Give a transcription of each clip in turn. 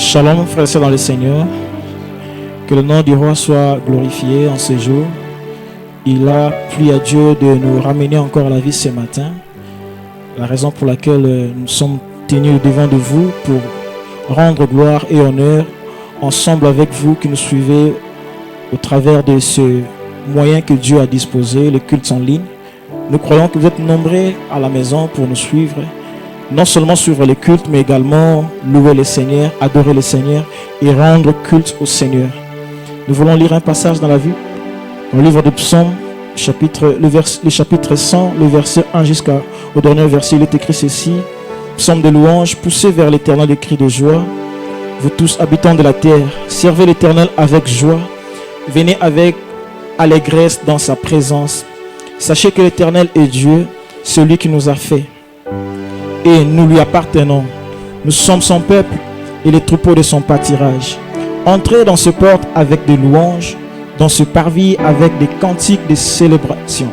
Shalom, frères et sœurs dans le Seigneur. Que le nom du roi soit glorifié en ce jour. Il a plu à Dieu de nous ramener encore à la vie ce matin. La raison pour laquelle nous sommes tenus devant de vous pour rendre gloire et honneur ensemble avec vous qui nous suivez au travers de ce moyen que Dieu a disposé, le culte en ligne. Nous croyons que vous êtes nombreux à la maison pour nous suivre. Non seulement suivre les cultes, mais également louer le Seigneur, adorer le Seigneur et rendre culte au Seigneur. Nous voulons lire un passage dans la vie, dans le livre de Psaume, le chapitre 100, le verset 1 jusqu'au dernier verset. Il est écrit ceci: Psaume de louange, poussez vers l'Éternel des cris de joie. Vous tous habitants de la terre, servez l'Éternel avec joie. Venez avec allégresse dans sa présence. Sachez que l'Éternel est Dieu, celui qui nous a fait. Et nous lui appartenons. Nous sommes son peuple et les troupeaux de son pâturage. Entrez dans ce porte avec des louanges, dans ce parvis avec des cantiques de célébration.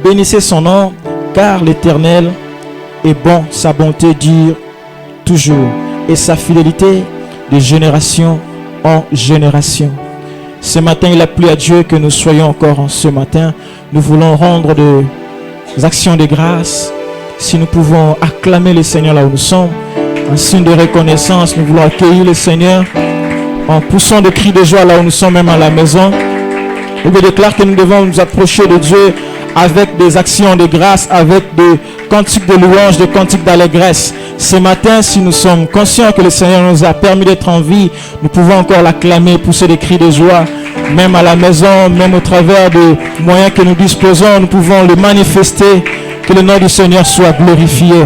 Bénissez son nom, car l'Éternel est bon, sa bonté dure toujours, et sa fidélité de génération en génération. Ce matin, il a plu à Dieu que nous soyons encore en ce matin. Nous voulons rendre des actions de grâce. Si nous pouvons acclamer le Seigneur là où nous sommes, en signe de reconnaissance, nous voulons accueillir le Seigneur en poussant des cris de joie là où nous sommes, même à la maison. Il déclare que nous devons nous approcher de Dieu avec des actions de grâce, avec des cantiques de louange, des cantiques d'allégresse. Ce matin, si nous sommes conscients que le Seigneur nous a permis d'être en vie, nous pouvons encore l'acclamer, pousser des cris de joie, même à la maison, même au travers des moyens que nous disposons, nous pouvons le manifester. Que le nom du Seigneur soit glorifié.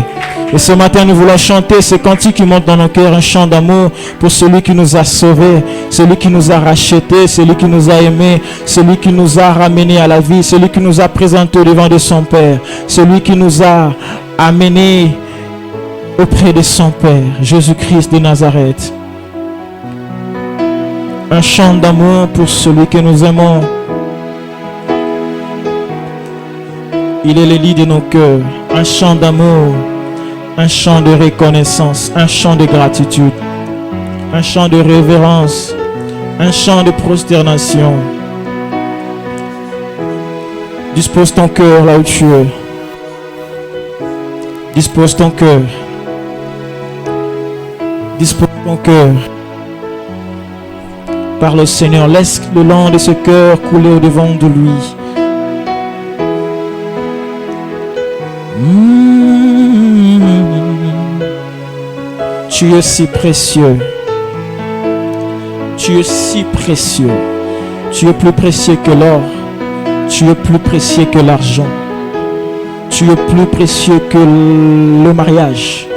Et ce matin, nous voulons chanter ce cantique qui monte dans nos cœurs, un chant d'amour pour celui qui nous a sauvés, celui qui nous a rachetés, celui qui nous a aimés, celui qui nous a ramenés à la vie, celui qui nous a présentés au devant de son Père, celui qui nous a amenés auprès de son Père, Jésus-Christ de Nazareth. Un chant d'amour pour celui que nous aimons. Il est le lit de nos cœurs, un chant d'amour, un chant de reconnaissance, un chant de gratitude, un chant de révérence, un chant de prosternation. Dispose ton cœur là où tu es. Dispose ton cœur. Dispose ton cœur. Par le Seigneur, laisse le long de ce cœur couler au devant de lui. Tu es si précieux. Tu es si précieux. Tu es plus précieux que l'or. Tu es plus précieux que l'argent. Tu es plus précieux que le mariage.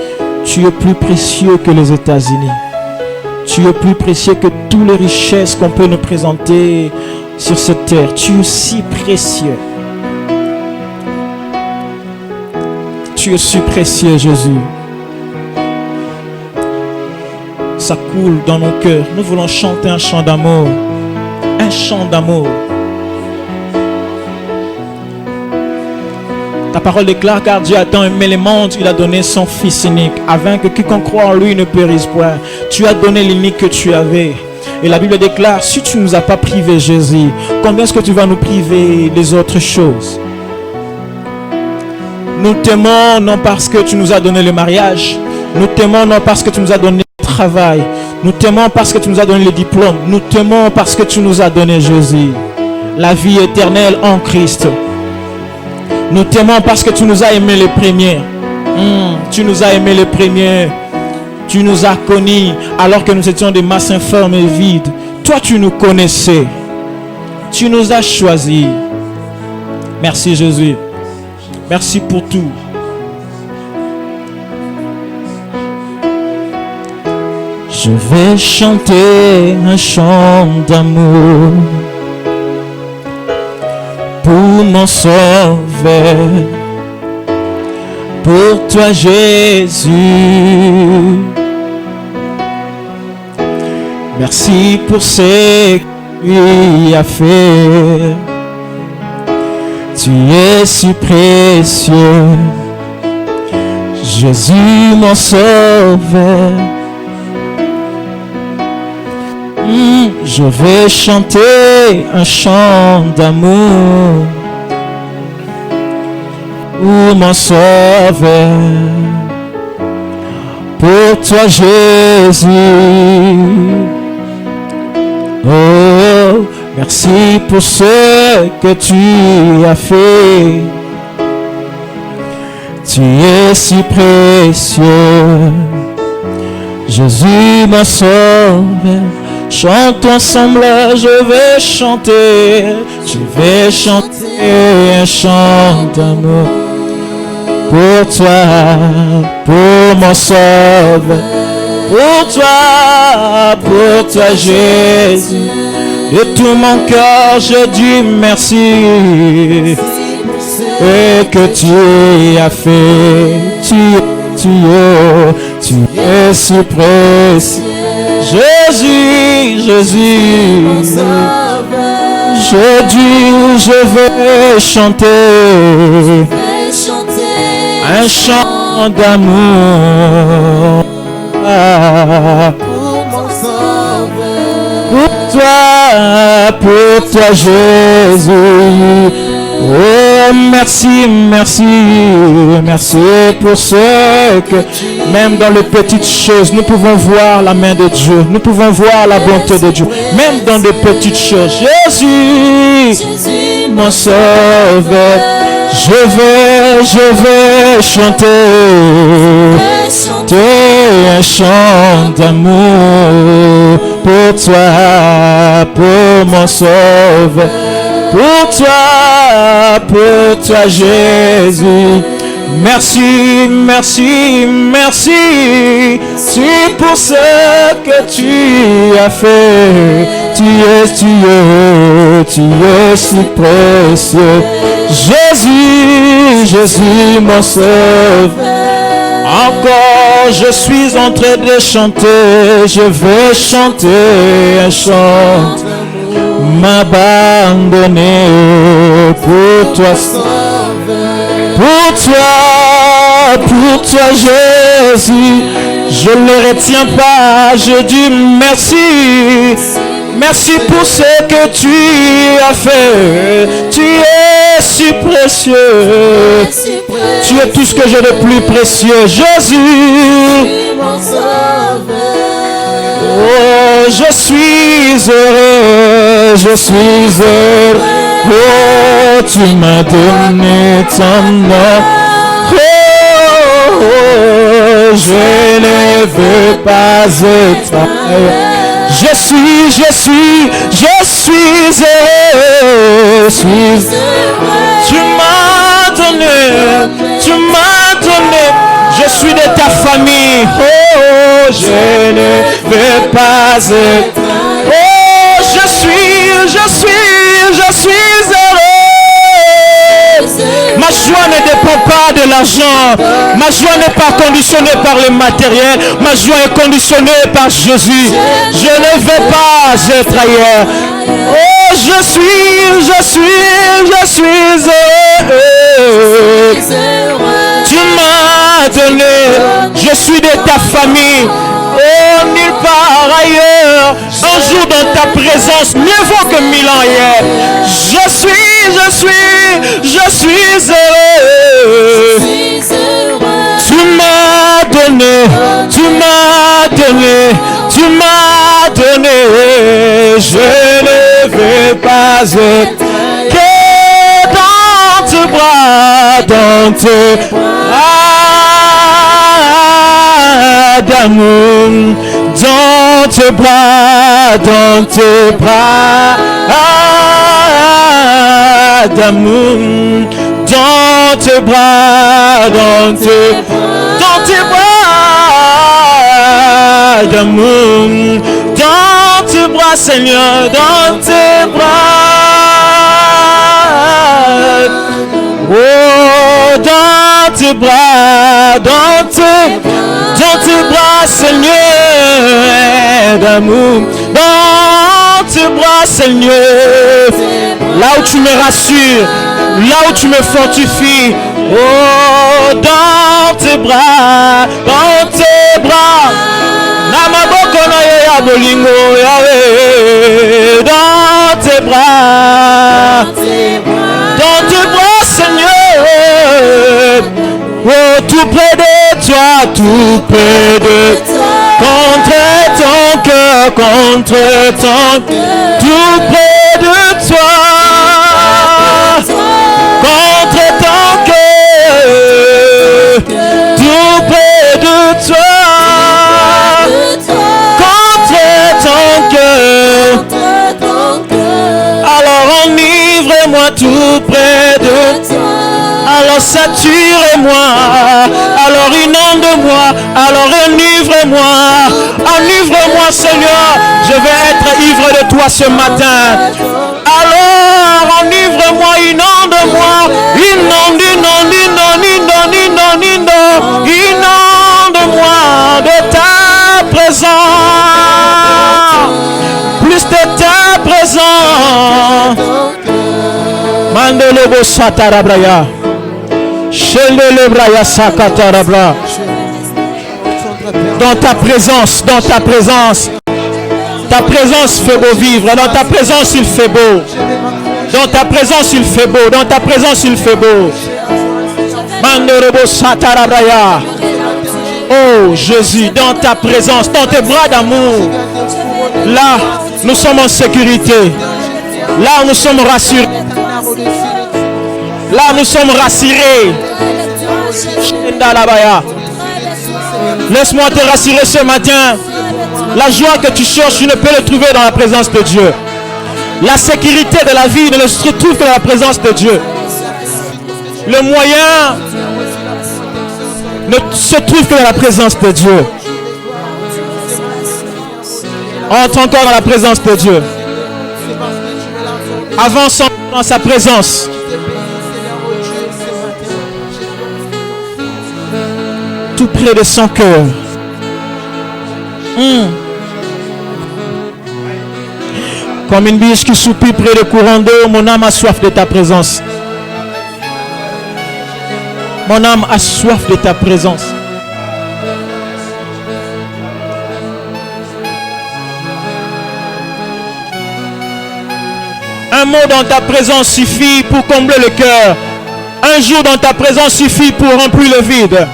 Tu es plus précieux que les États-Unis. Tu es plus précieux que toutes les richesses qu'on peut nous présenter sur cette terre. Tu es si précieux. Tu es si précieux, Jésus. Ça coule dans nos cœurs. Nous voulons chanter un chant d'amour. Un chant d'amour. Ta parole déclare, car Dieu a tant aimé le monde, il a donné son Fils unique, afin que quiconque croit en lui ne périsse point. Tu as donné l'unique que tu avais. Et la Bible déclare, si tu ne nous as pas privé, Jésus, combien est-ce que tu vas nous priver des autres choses? Nous t'aimons non parce que tu nous as donné le mariage. Nous t'aimons non parce que tu nous as donné le travail. Nous t'aimons parce que tu nous as donné le diplôme. Nous t'aimons parce que tu nous as donné Jésus, la vie éternelle en Christ. Nous t'aimons parce que tu nous as aimé les premiers. Tu nous as aimé les premiers. Tu nous as connus alors que nous étions des masses informes et vides. Toi, tu nous connaissais. Tu nous as choisis. Merci Jésus. Merci pour tout. Je vais chanter un chant d'amour pour mon sauveur, pour toi Jésus. Merci pour ce qu'il a fait. Tu es si précieux, Jésus mon sauveur. Je vais chanter un chant d'amour pour mon sauveur, pour toi Jésus. Oh, merci pour ce que tu as fait. Tu es si précieux, Jésus mon sauveur. Chantons ensemble, je vais chanter un chant d'amour pour toi, pour mon sauveur, pour toi Jésus. De tout mon cœur je dis merci, et que tu as fait, tu es si précieux. Jésus, je dis, je vais chanter un chant d'amour pour toi Jésus. Oh, merci pour ce que, même dans les petites choses, nous pouvons voir la main de Dieu, nous pouvons voir la bonté de Dieu, même dans les petites choses. Jésus, mon sauveur, je vais chanter un chant d'amour pour toi, pour mon sauveur. Pour toi Jésus. Merci pour ce que tu as fait. Tu es si précieux. Jésus mon sauveur. Encore je suis en train de chanter. Je vais chanter un chant, m'abandonner pour toi, pour toi Jésus. Je ne le retiens pas, je dis merci pour ce que tu as fait. Tu es si précieux, tu es tout ce que j'ai de plus précieux. Jésus, oh, je suis heureux. Oh, tu m'as donné ton nom. Oh, je ne veux pas être ailleurs. Je suis heureux. Tu m'as donné. Je suis de ta famille. Oh, je ne veux pas être. Oh, je suis heureux. Ma joie ne dépend pas de l'argent. Ma joie n'est pas conditionnée par le matériel. Ma joie est conditionnée par Jésus. Je ne veux pas être ailleurs. Oh, je suis heureux. Tu m'as donné. Je suis de ta famille. Oh, nulle part ailleurs. Un jour dans ta présence, mieux vaut que 1000 ans ailleurs. Je suis heureux. Tu m'as donné. Je ne veux pas être que dans tes bras, d'amour, dans tes bras d'amour, dans tes bras d'amour, dans tes bras Seigneur, dans tes bras, oh, dans tes bras Seigneur d'amour, dans tes bras Seigneur, là où tu me rassures, là où tu me fortifies, oh, dans tes bras, Bolingo Yahweh, dans tes bras, Seigneur. Oh, tout près de toi, tout près de toi. Contre ton cœur, tout près de toi. Contre ton cœur, tout près de toi. Contre ton cœur. Alors enivre-moi tout près de toi. Alors sature-moi, alors inonde-moi, alors enivre-moi, enivre-moi Seigneur, je vais être ivre de toi ce matin. Alors enivre-moi, inonde-moi, inonde-moi de ta présence, plus de ta présence. Mandele Bosatarabraya. Dans ta présence, ta présence fait beau vivre, dans ta présence il fait beau, dans ta présence il fait beau, dans ta présence il fait beau. Oh Jésus, dans ta présence, dans tes bras d'amour, là nous sommes en sécurité, là nous sommes rassurés. Là, nous sommes rassurés. Laisse-moi te rassurer ce matin. La joie que tu cherches, tu ne peux le trouver dans la présence de Dieu. La sécurité de la vie ne se trouve que dans la présence de Dieu. Le moyen ne se trouve que dans la présence de Dieu. Entre encore dans la présence de Dieu. Avance dans sa présence. Tout près de son cœur. Comme une biche qui soupire près de courant d'eau, mon âme a soif de ta présence. Mon âme a soif de ta présence. Un mot dans ta présence suffit pour combler le cœur. Un jour dans ta présence suffit pour remplir le vide.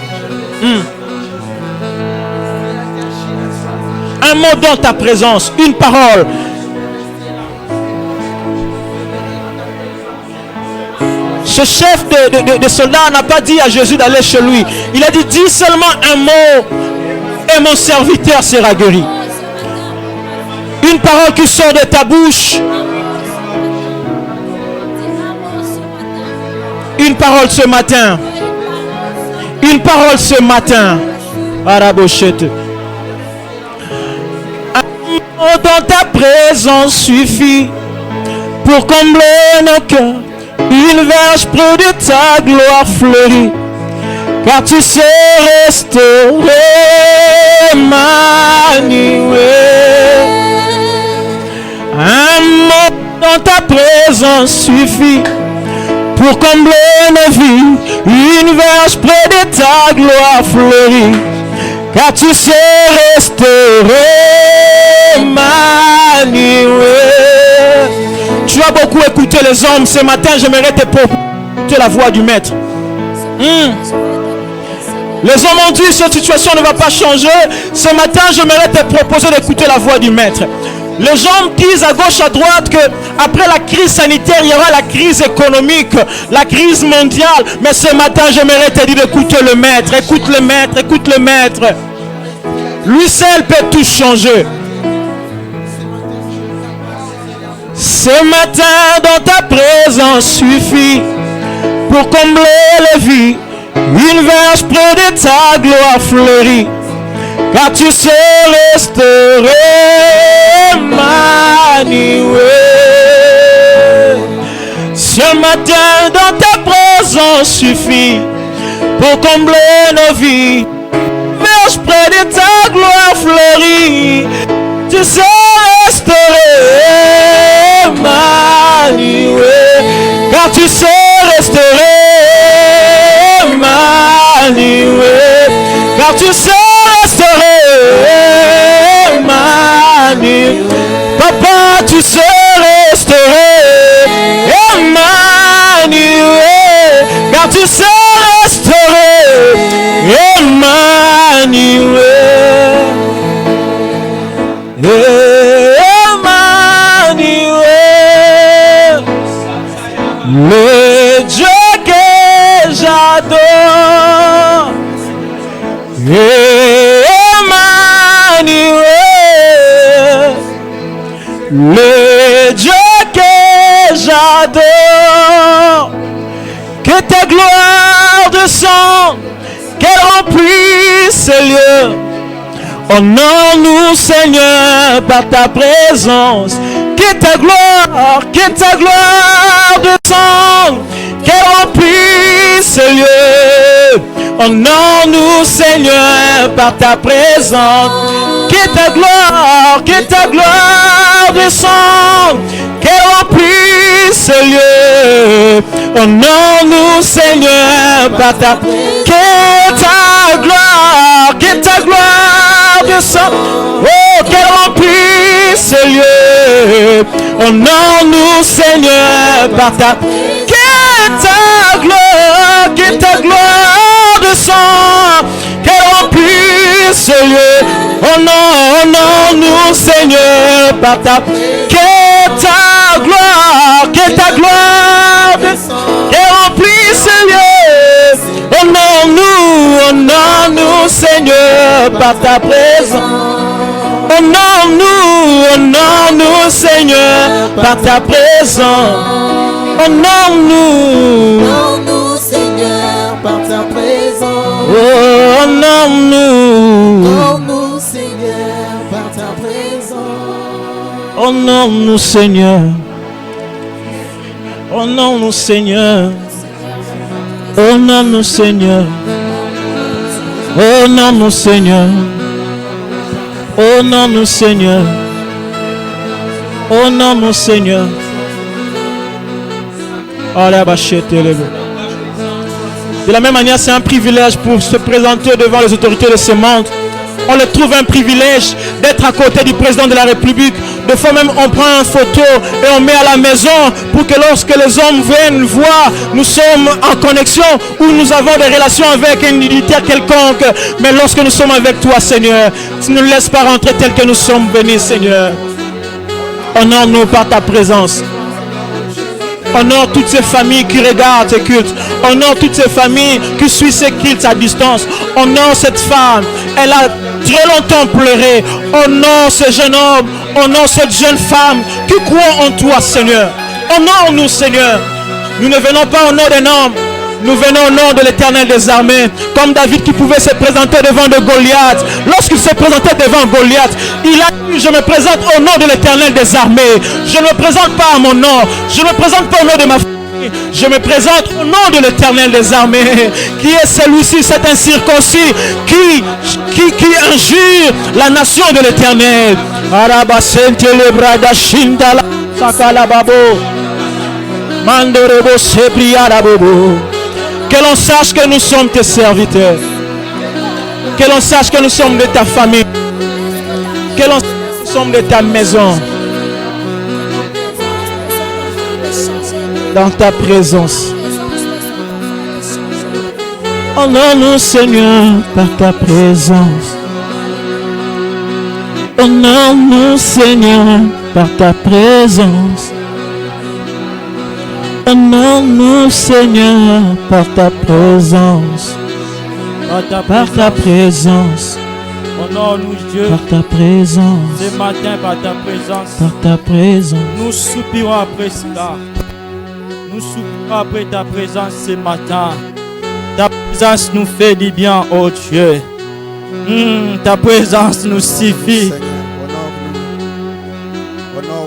Un mot dans ta présence, une parole. Ce chef de soldats n'a pas dit à Jésus d'aller chez lui. Il a dit, dis seulement un mot et mon serviteur sera guéri. Une parole qui sort de ta bouche. Une parole ce matin. Une parole ce matin. Arabochette. Un mot dans ta présence suffit pour combler nos cœurs. Une verge près de ta gloire fleurit. Car tu sais restaurer, Emmanuel. Un mot dans ta présence suffit pour combler nos vies. Une verge près de ta gloire fleurit. Car tu sais restaurer, Emmanuel. Tu as beaucoup écouté les hommes. Ce matin, j'aimerais te proposer la voix du maître. Les hommes ont dit cette situation ne va pas changer. Ce matin, j'aimerais te proposer d'écouter la voix du maître. Les gens disent à gauche, à droite que après la crise sanitaire, il y aura la crise économique, la crise mondiale. Mais ce matin, j'aimerais te dire d'écouter le maître. Écoute le maître, écoute le maître. Lui seul peut tout changer. Ce matin, dans ta présence suffit pour combler les vies. Une verge près de ta gloire fleurit. Car tu sais restaurer, Emmanuel. Ce matin, dans ta présence suffit pour combler nos vies. Verge près de ta gloire fleurit. Tu sais restaurer, Emmanuel. Car tu sais restaurer, Emmanuel. Car tu sais restaurer, Emmanuel. Emmanuel, le Dieu que j'adore. Emmanuel, le Dieu que j'adore. Que ta gloire descende, qu'elle remplisse ces lieux. Honore-nous, Seigneur, par ta présence. Que ta gloire descende, qu'elle remplisse ces lieux. Honore-nous, Seigneur, par ta présence. Que ta gloire descende, qu'elle remplisse ces lieux. Honore-nous, Seigneur, par ta présence. Que ta gloire descende, oh, qu'elle remplisse ces lieux. Honore-nous, Seigneur, par ta présence. Que ta gloire descende, qu'elle remplisse ces lieux. Honore-nous, Seigneur, par ta présence. Que ta gloire descende, qu'elle remplisse ces lieux. Honore-nous, Seigneur, par ta présence. Honore-nous, Seigneur, par ta présence. Honore-nous, Seigneur, par ta présence. Oh, Honore-nous, Seigneur, par ta présence. Honore-nous, Seigneur. Honore-nous, Seigneur. Honore-nous, Seigneur. Honore-nous, Seigneur. Honore-nous, Seigneur. Honore-nous, Seigneur. De la même manière, c'est un privilège pour se présenter devant les autorités de ce monde. On le trouve un privilège d'être à côté du président de la République. Des fois même, on prend une photo et on met à la maison pour que lorsque les hommes viennent voir, nous sommes en connexion ou nous avons des relations avec un militaire quelconque. Mais lorsque nous sommes avec toi, Seigneur, tu ne nous laisses pas rentrer tel que nous sommes venus, Seigneur. Honore-nous par ta présence. Honore toutes ces familles qui regardent tes cultes. Honore toutes ces familles qui suivent ces cultes à distance. Honore cette femme. Elle a très longtemps pleuré. Honore ce jeune homme. Honore cette jeune femme qui croit en toi, Seigneur. Honore-nous, Seigneur. Nous ne venons pas au nom d'un homme. Nous venons au nom de l'Éternel des armées. Comme David qui pouvait se présenter devant de Goliath. Lorsqu'il s'est présenté devant Goliath, il a dit: je me présente au nom de l'Éternel des armées. Je ne me présente pas à mon nom. Je ne me présente pas au nom de ma famille. Je me présente au nom de l'Éternel des armées. Qui est celui-ci, cet incirconcis qui injure la nation de l'Éternel. Que l'on sache que nous sommes tes serviteurs. Que l'on sache que nous sommes de ta famille. Que l'on sache que nous sommes de ta maison. Dans ta présence. Honore-nous, Seigneur, par ta présence. Honore-nous, Seigneur, par ta présence. Honore-nous, Seigneur, par ta présence. Par ta présence. Honore-nous, Dieu. Par ta présence. Ce matin, par ta présence. Par ta présence. Nous soupirons après cela. Nous soupirons après ta présence ce matin. Ta présence nous fait du bien, oh Dieu. Ta présence nous suffit.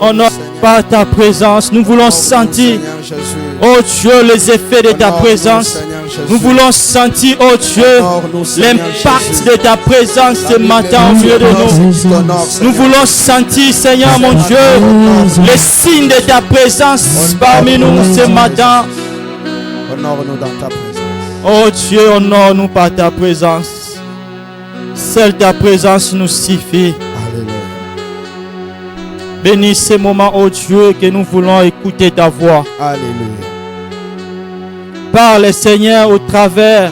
Honore par ta présence. Nous voulons sentir, oh Dieu, les effets de ta présence. Nous voulons sentir, oh Dieu, l'impact de ta présence ce matin au milieu de nous. Nous voulons sentir, Seigneur mon Dieu, les signes de ta présence parmi nous ce matin. Honore-nous dans ta présence. Oh Dieu, honore-nous par ta présence. Seule ta présence nous suffit. Bénis ces moments, oh Dieu, que nous voulons écouter ta voix. Alléluia. Parle, Seigneur, au travers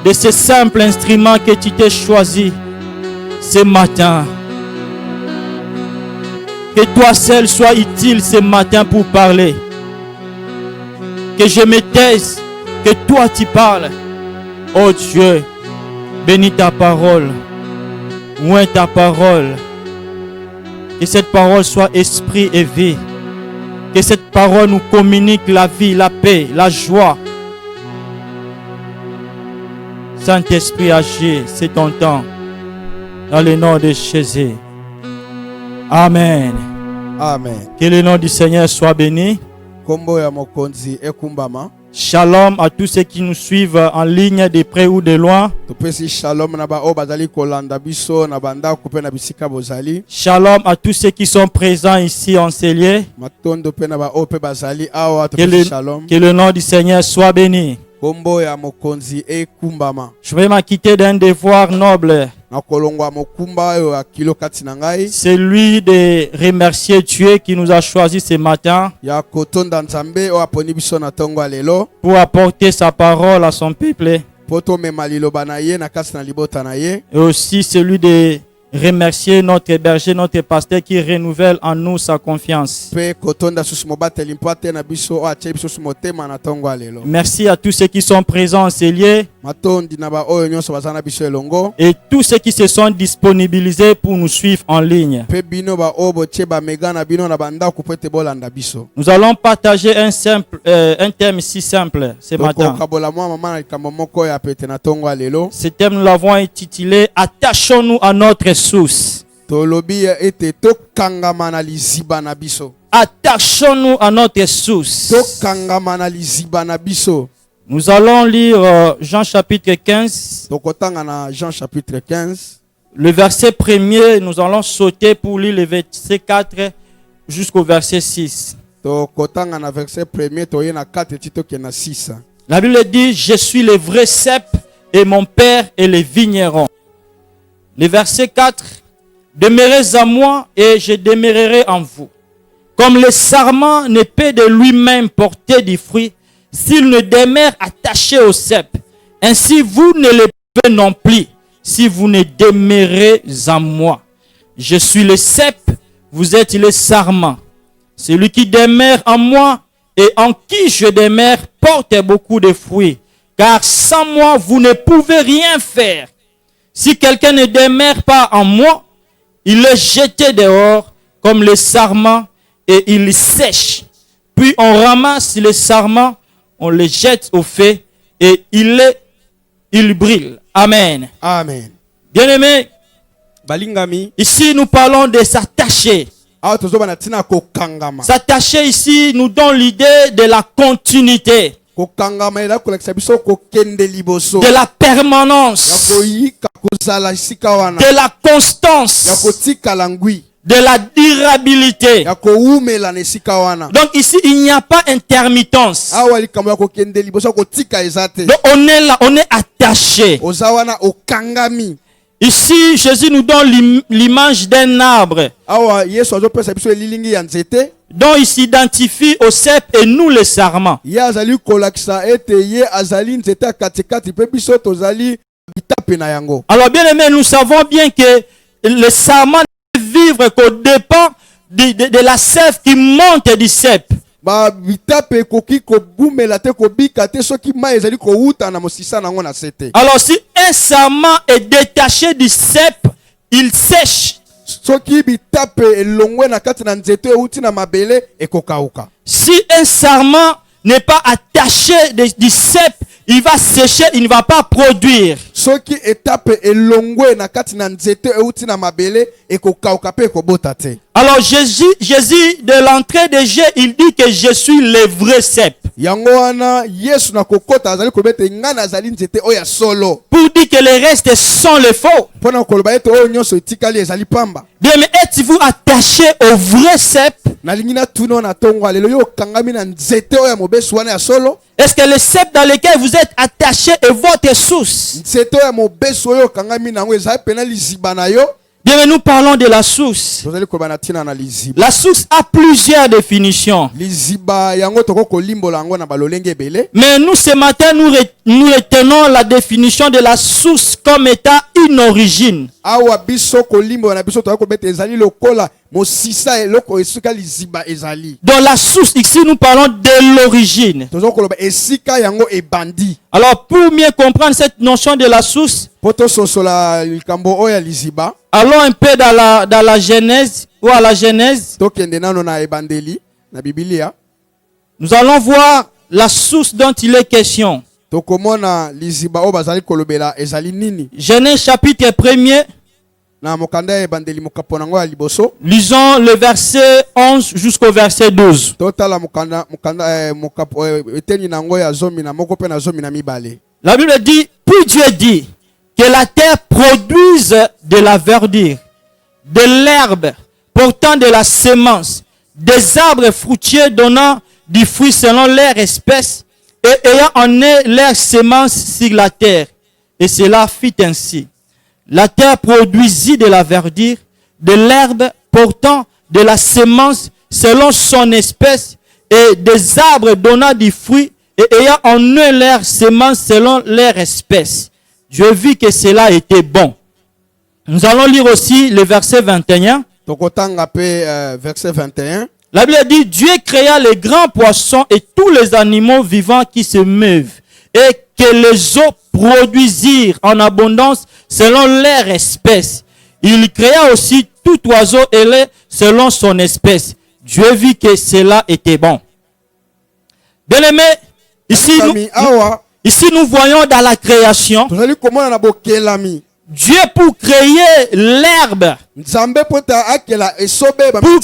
de ce simple instrument que tu t'es choisi ce matin. Que toi seul sois utile ce matin pour parler. Que je me taise, que toi tu parles. Oh Dieu, bénis ta parole. Oins ta parole. Que cette parole soit esprit et vie. Que cette parole nous communique la vie, la paix, la joie. Saint-Esprit agit, c'est ton temps. Dans le nom de Jésus. Amen. Amen. Que le nom du Seigneur soit béni. Kombo ya mokonzi ekumbama. Shalom à tous ceux qui nous suivent en ligne de près ou de loin. Tupesi shalom na ba o bazali kolanda biso na banda kupe na bisika bozali. Shalom à tous ceux qui sont présents ici en ces lieux. Matondo pe na ba o pe bazali awa tupesi shalom. Que le nom du Seigneur soit béni. Kombo ya mokonzi ekumbama. Je vais m'acquitter d'un devoir noble. Na kolongwa mokumba yo akilo kati na ngai. C'est lui de remercier Dieu qui nous a choisi ce matin Ya kotonda nzambe o aponi biso na tongo lelo. pour apporter sa parole à son peuple. Poto mema liloba na ye na kasi na libota na ye. Et aussi celui de remercier notre berger, notre pasteur qui renouvelle en nous sa confiance. Pe kotonda susu mobateli mpate na biso o atie biso motema na tongo lelo. Merci à tous ceux qui sont présents en ces lieux Matondi na ba oyo nyonso bazana biso elongo. et tous ceux qui se sont disponibilisés pour nous suivre en ligne. Pe bino ba obo tie ba mega na bino na banda kupete bolanda biso. Nous allons partager un thème si simple ce matin. Kabola mwa mama na likambo moko ya pete na tongo lelo. Ce thème, nous l'avons intitulé « Attachons-nous à notre source ». Tolobi ete tokangama na liziba na biso. Attachons-nous à notre source. Tokangama na liziba na biso. Nous allons lire Jean chapitre 15. Tokotanga na Jean chapitre 15. Le verset premier, nous allons sauter pour lire le verset 4 jusqu'au verset 6. Tokotanga na verset premier toye na 4 titoke na 6. La Bible dit « Je suis le vrai cep et mon père est le vigneron ». Le verset 4, « Demeurez en moi et je demeurerai en vous. Comme le sarment ne peut de lui-même porter du fruit, s'il ne demeure attaché au cep, ainsi vous ne le pouvez non plus, si vous ne demeurez en moi. Je suis le cep, vous êtes le sarment. Celui qui demeure en moi et en qui je demeure porte beaucoup de fruits, car sans moi vous ne pouvez rien faire. Si quelqu'un ne demeure pas en moi, il est jeté dehors comme le sarment et il sèche. Puis on ramasse le sarment, on le jette au feu et il brûle. Amen. Amen. Bien-aimés, Balingami. ici nous parlons de s'attacher. S'attacher ici nous donne l'idée de la continuité, de la permanence, de la constance, de la durabilité. Donc ici, il n'y a pas intermittence. Donc on est là, on est attaché. Ici, Jésus nous donne l'image d'un arbre dont il s'identifie au cep et nous les sarments. Alors bien aimé, nous savons bien que le sarment ne peut vivre qu'au dépend de la sève qui monte du cep. Alors si un sarment est détaché du cep, il sèche. Si un sarment n'est pas attaché du cep, il va sécher, il ne va pas produire. Alors Jésus de l'entrée de Jésus, il dit que je suis le vrai cep. Pour dire que les restes sont les faux. Bien, mais êtes-vous attaché au vrai cep? Est-ce que le cep dans lequel vous êtes attaché est votre source? Bien, mais nous parlons de la source. tozali koloba tina na liziba. La source a plusieurs définitions. Liziba yango toko kolimbola yango na balolenge ebele. Mais nous, ce matin, nous retenons la définition de la source comme étant une origine. Awa biso kolimbola na biso toko kobeta ezali lokola mosisa eloko esika liziba ezali. Dans la source, ici, nous parlons de l'origine. Tozo koloba esika yango ebandi. Alors, pour mieux comprendre cette notion de la source, Poto sosola likambo oya liziba. allons un peu dans la Genèse ou à la Genèse. Tokende nano na ebandeli na Biblia. Nous allons voir la source dont il est question. Tokomona liziba o bazali kolobela ezali nini. Genèse chapitre 1er, Na mokanda ebandeli mokapo nango ya liboso. lisons le verset 11 jusqu'au verset 12. Totala mokanda mokapo eteni nango ya zomi na moko pe na zomi na mibale. La Bible dit, puis Dieu dit que la terre produise de la verdure, de l'herbe portant de la semence, des arbres fruitiers donnant du fruit selon leur espèce et ayant en eux leur semence sur la terre. Et cela fit ainsi. La terre produisit de la verdure, de l'herbe portant de la semence selon son espèce et des arbres donnant du fruit et ayant en eux leur semence selon leur espèce. Je vis que cela était bon. Nous allons lire aussi le verset 21. Tokotanga pe verset 21. La Bible dit, Dieu créa les grands poissons et tous les animaux vivants qui se meuvent, et que les eaux produisirent en abondance selon leur espèce. Il créa aussi tout oiseau ailé selon son espèce. Dieu vit que cela était bon. Bien-aimés, ici nous voyons dans la création, Tozali komona na bokelami. Dieu pour créer l'herbe, Nzambe pota akela esobe ba pour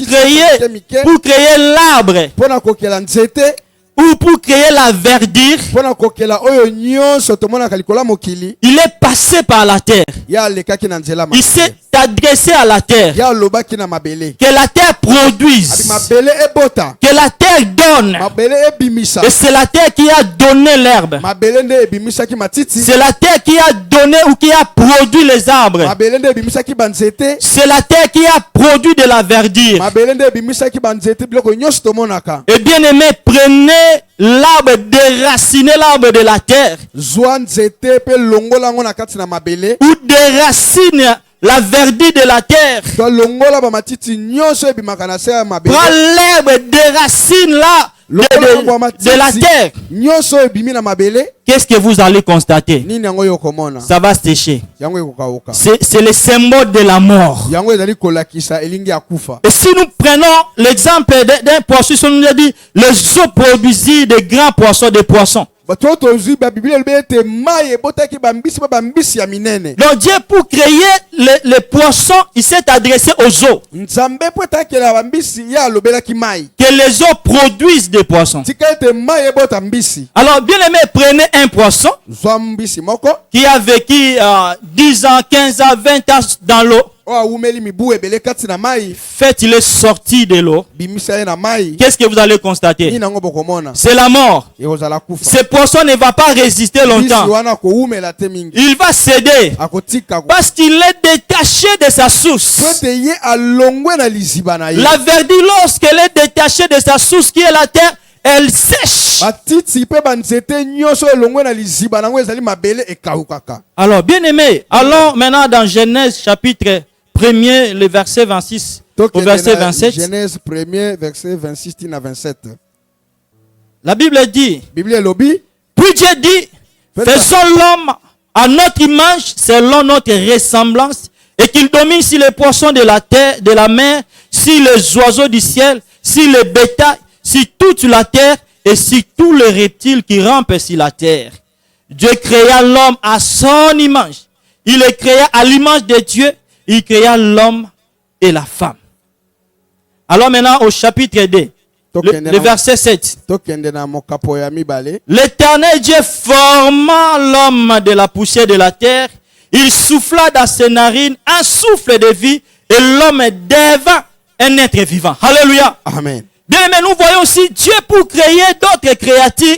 créer l'arbre, pona kokela nzete ou pour créer la verdure, pona kokela oyo nyonso tomona kalikola mokili il est passé par la terre. ya lekaki na nzela Il s'est adressé à la terre. ya lobaki na mabele Que la terre abi produise, mabele ebota que la terre donne. mabele ebimisa Et c'est la terre qui a donné l'herbe. mabele nde ebimisaki matiti C'est la terre qui a donné ou qui a produit les arbres. mabele nde ebimisaki banzete C'est la terre qui a produit de la verdure. mabele nde ebimisaki banzete biloko nyonso tomonaka. Et bien aimé, prenez l'arbre, déracinez l'arbre de la terre. Zwa nzete pe longola yango na kati na mabele Ou déracine la verdure de la terre. to longola ba matiti nyonso ebimaka na se ya mabele. Prends l'herbe, déracine-la de la terre. Nyonso ebimi na mabele Qu'est-ce que vous allez constater? nini yango yokomona Ça va sécher. yango ekokauka C'est le symbole de la mort. yango ezali kolakisa elingi ya kufa. Et si nous prenons l'exemple d'un poisson, on nous a dit les eaux produisent de grands poissons, des poissons. bato tozwi ba biblia elobi ete mai ebotaki bambisi ba bambisi ya minene. Donc Dieu pour créer les poissons, il s'est adressé aux eaux. Nzambe po etakela bambisi ye alobelaki mai Que les eaux produisent des poissons. tika ete mai ebota mbisi. Alors bien aimé, prenez un poisson Zwa mbisi moko qui a vécu 10 ans, 15 ans, 20 ans dans l'eau. oyo awumeli mibu ebele kati na mai Fait, il est sorti de l'eau. bimisa ye na mai Qu'est-ce que vous allez constater? nini yango bokomona C'est la mort. ekozala kufa. Ce poisson ne va pas résister Mbisi longtemps. wana kowumela te mingi Il va céder akotika parce qu'il est détaché de sa po source. ete ye alongwe na liziba na ye. La verdure, lorsqu'elle est détachée de sa source qui est la terre, elle sèche. matiti mpe banzete nyonso elongwe na liziba nango ezali mabele ekawukaka. Alors, bien aimé, allons maintenant dans Genèse chapitre 1er, le verset 26 au verset 27. Genèse 1er verset 26 à 27. La Bible dit, Bible elobi puis Dieu dit, faisons l'homme à notre image, selon notre ressemblance, et qu'il domine sur les poissons de la terre, de la mer, sur les oiseaux du ciel, sur les bétails, sur toute la terre, et sur tous les reptiles qui rampent sur la terre. Dieu créa l'homme à son image. Il le créa à l'image de Dieu. Il créa l'homme et la femme. Alors maintenant au chapitre 2, le verset 7. L'Éternel Dieu forma l'homme de la poussière de la terre. Il souffla dans ses narines un souffle de vie et l'homme devint un être vivant. Alléluia. Amen. Bien, mais nous voyons aussi Dieu pour créer d'autres créatures.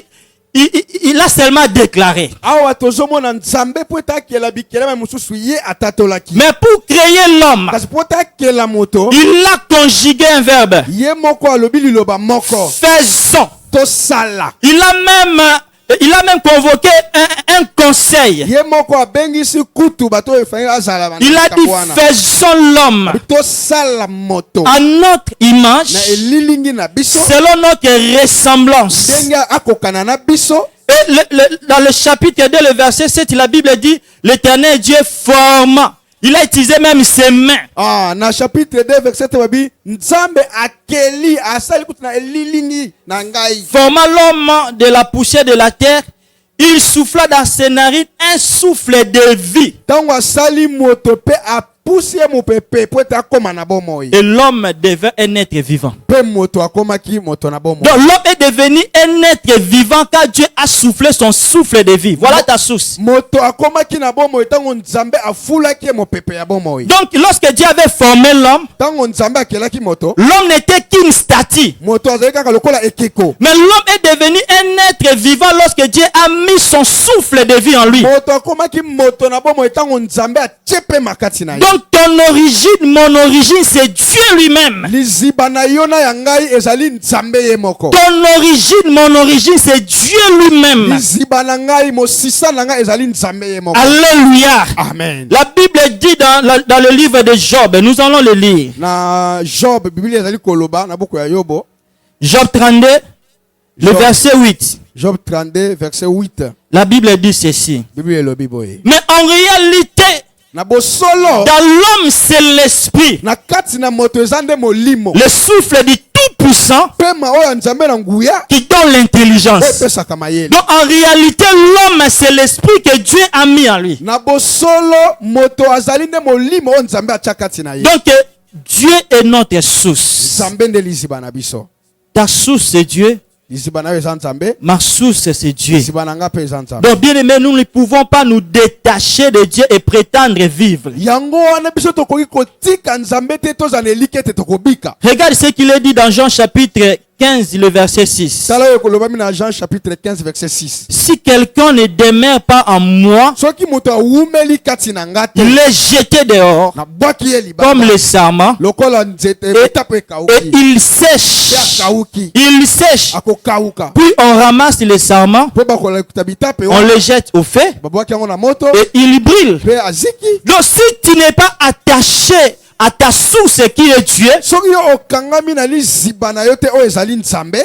il a seulement déclaré. Awa tozomona nzambe po etakela bikelema mosusu ye atatolaki. Mais pour créer l'homme, Kasi po etakela moto il a conjugué un verbe. ye moko alobi liloba moko Faisons. tosala. Il a même convoqué un conseil. Ye moko abengisi kutu bato efangi azala bana. Il a dit faisons l'homme tosala moto à notre image, na elilingi na biso selon notre ressemblance. ndenge akokana na biso. Et dans le chapitre 2, le verset 7, la Bible dit l'Éternel Dieu forma. Il a utilisé même ses mains. Na chapitre 2 verset 7 babi nzambe akeli asali kutu na elilingi na ngai. Forma l'homme de la poussière de la terre, il souffla dans ses narines un souffle de vie. Tango asali moto pe apusi ye mopepe po ete akoma na bomoi. Et l'homme devint un être vivant. Pe moto akomaki moto na bomoi. Donc l'homme est devenu un être vivant car Dieu a soufflé son souffle de vie. Voilà ta source. Moto akomaki na bomoi tango nzambe afulaki ye mopepe ya bomoi. Donc lorsque Dieu avait formé l'homme, Tango nzambe akelaki moto, l'homme n'était qu'une statue. moto azali kaka lokola ekeko. Mais l'homme est devenu un être vivant lorsque Dieu a mis son souffle de vie en lui. Moto akomaki moto na bomoi tango nzambe atiepe makati na ye. Donc ton origine, mon origine, c'est Dieu lui-même. Liziba na yona ya ngai ezali nzambe ye moko. Ton origine, mon origine, c'est Dieu lui-même. Liziba na ngai mosisa na ngai ezali nzambe ye moko. Alléluia. Amen. La Bible dit dans le livre de Job, nous allons le lire. Na Job, Bible ezali koloba na buku ya Yobo. Job 32, le Job. verset 8. Job 32 verset 8. La Bible dit ceci. Bible elobi boye. Mais en réalité, Na bosolo dans l'homme, c'est l'esprit, na kati na moto ezande molimo. le souffle du Tout-Puissant Pema oyo nzambe na nguya qui donne l'intelligence. opesaka mayele. Donc en réalité, l'homme, c'est l'esprit que Dieu a mis en lui. Na bosolo moto azali nde molimo oyo nzambe atia kati na ye. Donc Dieu est notre source. Nzambe nde liziba na biso. Ta source, c'est Dieu. Liziba na yo eza nzambe. Ma source, c'est Dieu. Liziba na nga pe eza nzambe. Donc, bien aimé, nous ne pouvons pas nous détacher de Dieu et prétendre vivre. Yango wana biso tokoki kotika nzambe te tozana elike te tokobika. Regarde ce qu'il est dit dans Jean chapitre 15, le verset 6. Tala oyo kolobami na Jean chapitre 15 verset 6. Si quelqu'un ne demeure pas en moi, Soki moto awumeli kati na nga te il est jeté dehors na bwaki ye libanda. comme le sarment Lokola nzete etape et ekauki. il Pe sèche. akauki. Il sèche. Akokauka. Puis on ramasse le sarment, Po bakolekuta bitape on le jette au feu babwaki yango na moto et il brille. pe aziki. Donc si tu n'es pas attaché à ta source qui est Dieu, Soki yo okangami na liziba na yo te oyo ezali nzambe,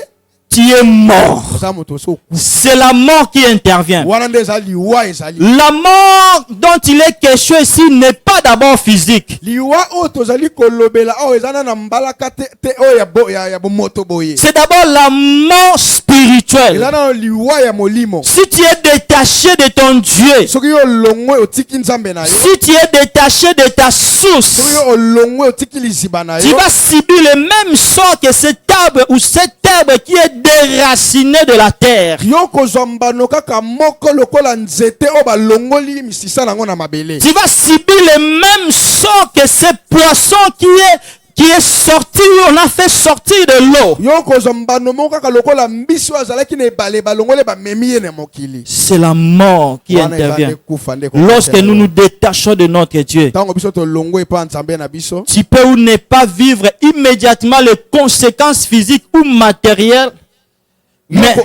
tu es mort. oza moto so okufa. C'est la mort qui intervient. Wana nde ezali liwa ezali. La mort dont il est question ici n'est pas d'abord physique. Liwa oyo tozali kolobela oyo ezana na mbalaka te oyo ya bomoto boye. C'est d'abord la mort spirituelle. Ezana liwa ya molimo. Si tu es détaché de ton Dieu, Soki yo longwe otiki nzambe na yo, si tu es détaché de ta source, soki yo longwe otiki liziba na tu yo, vas subir le même sort que cet arbre ou cet arbre qui est déraciné de la terre. yo kozwa mbano kaka moko lokola nzete oyo balongoli misisa nango na mabele. Tu vas subir le même sort que ce poisson qui est sorti, on a fait sortir de l'eau. Yo kozwa mbano moko kaka lokola mbisi oyo azalaki na ebale balongoli bamemi ye na mokili. C'est la mort qui Wana eza intervient. nde kufa nde Lorsque kokatela nous yo. nous détachons de notre Dieu, Tango biso tolongwe epa nzambe na biso, tu peux ou ne pas vivre immédiatement les conséquences physiques ou matérielles, mais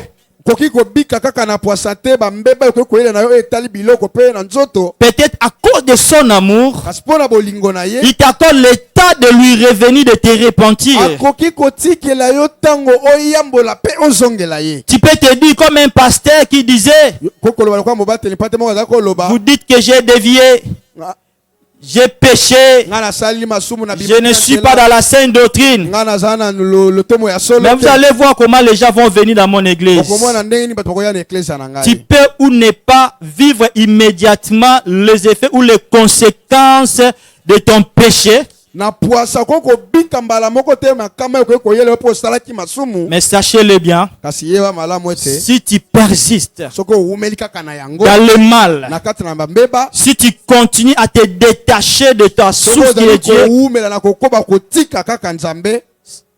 koki kobika kaka na poisa te bambeba okoki koyela na yo etali biloko mpe na nzoto. peut-être à cause de son amour, Kasi mpo na bolingo na ye il t'accorde l'état de lui revenir, de te repentir. akoki kotikela yo ntango oyambola mpe ozongela ye. Tu peux te dire comme un pasteur qui disait, Kokoloba lokola mobateli mpa te moko azali koloba vous dites que j'ai dévié, j'ai péché, nga nasali masumu na je ne suis pas dans la sainte doctrine. nga naza na lotomo ya solo Mais vous allez voir comment les gens vont venir dans mon église. okomona ndenge nini bato bakoya na eklesa na Tu ngai. peux ou ne pas vivre immédiatement les effets ou les conséquences de ton péché. Na poisa okoki kobika mbala moko te makama okoki koyela yo mpo osalaki masumu. Mais sachez-le bien, Kasi yeba malamu ete si tu persistes soki owumeli kaka na yango dans le mal, na kati na bambeba, si tu continues à te détacher de ta soki source qui ozali est Dieu, kowumela na kokoba kotika kaka nzambe,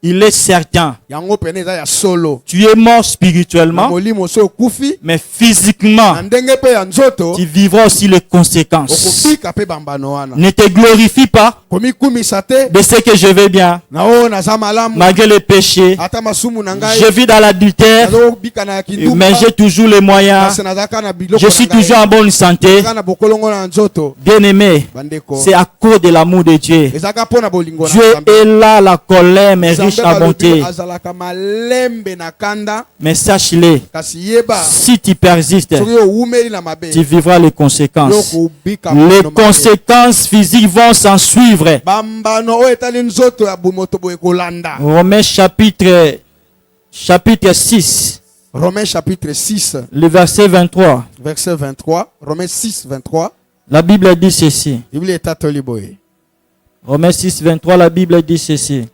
il est certain. yango pene eza ya solo Tu es mort spirituellement, molimo so okufi mais physiquement, na ndenge pe ya nzoto tu vivras aussi les conséquences. okobika pe bambano wana Ne te glorifie pas komikumisa te de ce que je vais bien, na oyo naza malamu malgré les péchés. ata masumu na Je ngai vis dans l'adultère, nazobika na ya kinduka mais j'ai toujours les moyens. kasi nazaka na biloko Je suis toujours en bonne santé. na bokolongo na nzoto Bien-aimé, bandeko c'est à cause de l'amour de Dieu. ezaka mpona bolingo na Dieu Nzambe. est là, la colère, mais Nzambe riche en bonté. balobi azalaka malembe na kanda Mais sache-le, kasi yeba si tu persistes, soki owumeli na mabe tu vivras les conséquences. yokobika Les mabe. conséquences physiques vont s'en suivre. bambano oyo etali nzoto ya bomoto boye kolanda Romains chapitre 6, Romains chapitre 6 le verset 23. verset 23 Romains 6 23 La Bible dit ceci. Biblia etatoli boye Romains 6, 23, la Bible dit ceci.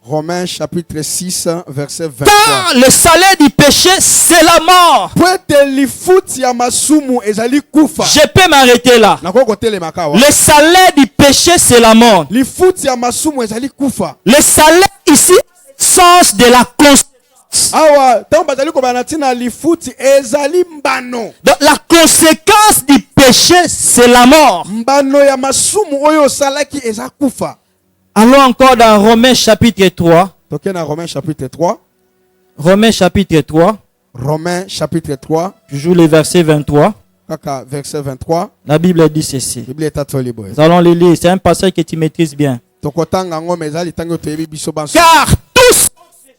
Romains chapitre 6 verset 23 Car le salaire du péché, c'est la mort. po ete lifuti ya masumu ezali kufa Je peux m'arrêter là. nakoki kotelemaka awa Le salaire du péché, c'est la mort. lifuti ya masumu ezali kufa Le salaire ici, sens de la conséquence. awa ntango bazali kobana ntina lifuti ezali mbano Donc, la conséquence du péché, c'est la mort. mbano ya masumu oyo osalaki eza kufa. Allons encore dans Romains chapitre 3. toke na Romains chapitre 3 Romains chapitre 3, Romains chapitre 3 toujours le verset 23. kaka verset 23 La Bible dit ceci. Biblia etatoli boye Nous allons le lire. C'est un passage que tu maîtrises bien. tokotanga ngo me ezali ntango toyebi biso banso Car tous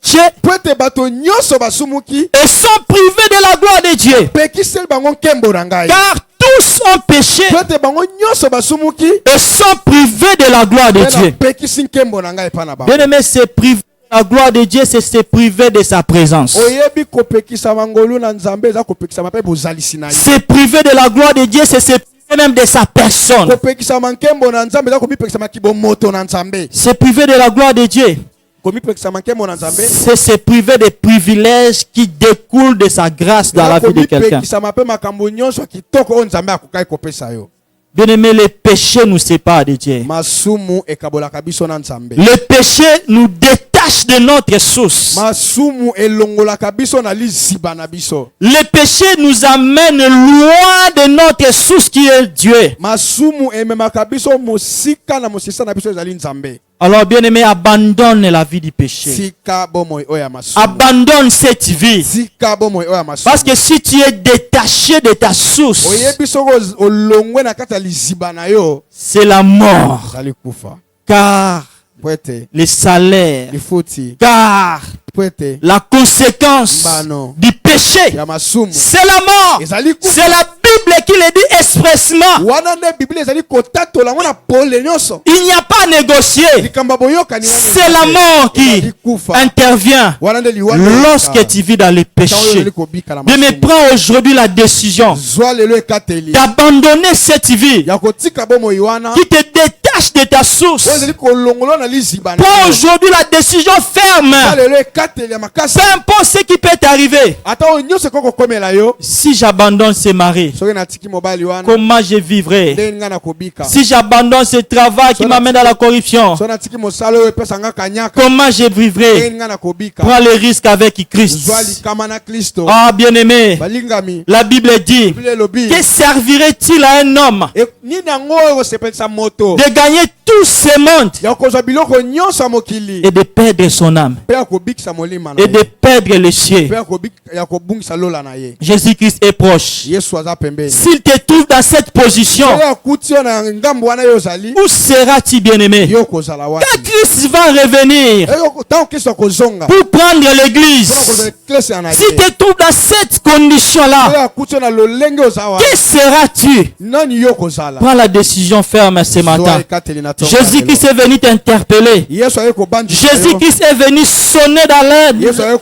péchés po ete bato nyonso basumuki et sont privés de la gloire de Dieu. pekiseli bango nkembo na ngai Car tous ont péché po ete bango nyonso basumuki et sont privés de la gloire de mpe Dieu. napekisi nkembo na ngai epai na bango. Bien aimé, c'est privé de la gloire de Dieu, c'est se priver de sa présence. oyebi kopekisa mangolu na nzambe eza kopekisama mpe bozalisi na ye Se priver de la gloire de Dieu, c'est se priver même de sa personne. kopekisama nkembo na nzambe eza komipekisama kibomoto na nzambe Se priver de la gloire de Dieu, komipekisama nkembo na nzambe c'est se priver des privilèges qui découlent de sa grâce dans la vie de quelqu'un. komipekisama mpe makambo nyonso ya kitoko oyo nzambe akokaki kopesa yo. Bien aimé, le péché nous sépare de Dieu. masumu ekabolaka biso na nzambe Le péché nous détache de notre source. masumu elongolaka biso na liziba na biso. Le péché nous amène loin de notre source qui est Dieu. masumu ememaka biso mosika na mosisa na biso ezali nzambe. Alors bien aimé, abandonne la vie du péché. tika bomoi oyo ya masumu Abandonne cette vie. tika bomoi oyo ya masumu. Parce que si tu es détaché de ta source, oyebi soko olongwe na kati ya liziba na yo c'est la mort. ozali kufa Car po ete le salaire, lifuti car po ete la conséquence Mbano. du péché, ya masumu c'est la mort. ezali kufa. C'est la Bible qui le dit expressement. wana nde biblia ezali kotatola ngo na pole nyonso Il n'y a pas à négocier. likambo boyokani wana C'est la mort qui ezali kufa. intervient wana nde liwana lorsque tu vis dans le péché. ezali kobika na Je me masumu. prends aujourd'hui la décision zwa lelo ekateli d'abandonner cette vie ya kotika bomoi wana qui te détache de ta source. oyo ezali kolongola na liziba na Prends yo. aujourd'hui la décision zwa ferme. lelo ekateli ya makasi Peu importe ce qui peut t'arriver. ata oyo nyonso ekoki kokomela yo Si j'abandonne ce mari, soki natiki mobali wana comment je vivrai? ndenge nga na kobika Si j'abandonne ce travail qui m'amène à la corruption, so natiki mosala oyo epesanga kanyaka comment je vivrai? ndenge nga na kobika Prends le risque avec Christ. zwa likama na kristo Ah, bien-aimé, balingami la Bible dit, biblia elobi que servirait-il à un homme nini yango oyo kosepelisa moto de gagner tout ce monde ya kozwa biloko nyonso ya mokili et de perdre son âme mpe ya kobikisa molima na et de ye perdre les cieux? mpe ya kobungisa lola na ye. Jésus-Christ est proche. yesu aza pembeni S'il te trouve dans cette position, oyo akuti yo na ngambo wana yo ozali où seras-tu, bien-aimé? yo kozala wapi Quand Christ va revenir ntango kristo akozonga pour prendre mpona l'église, kozala eklese na ye si te trouves dans cette condition-là, oyo akuti yo na lolenge oza wapi qui seras-tu? nani yo kozala Prends la décision ferme ce zwa matin. ekateli na tongo Jésus-Christ est venu t'interpeller. yesu aye kobandisa yo Jésus-Christ est venu sonner dans l'air. yesu aye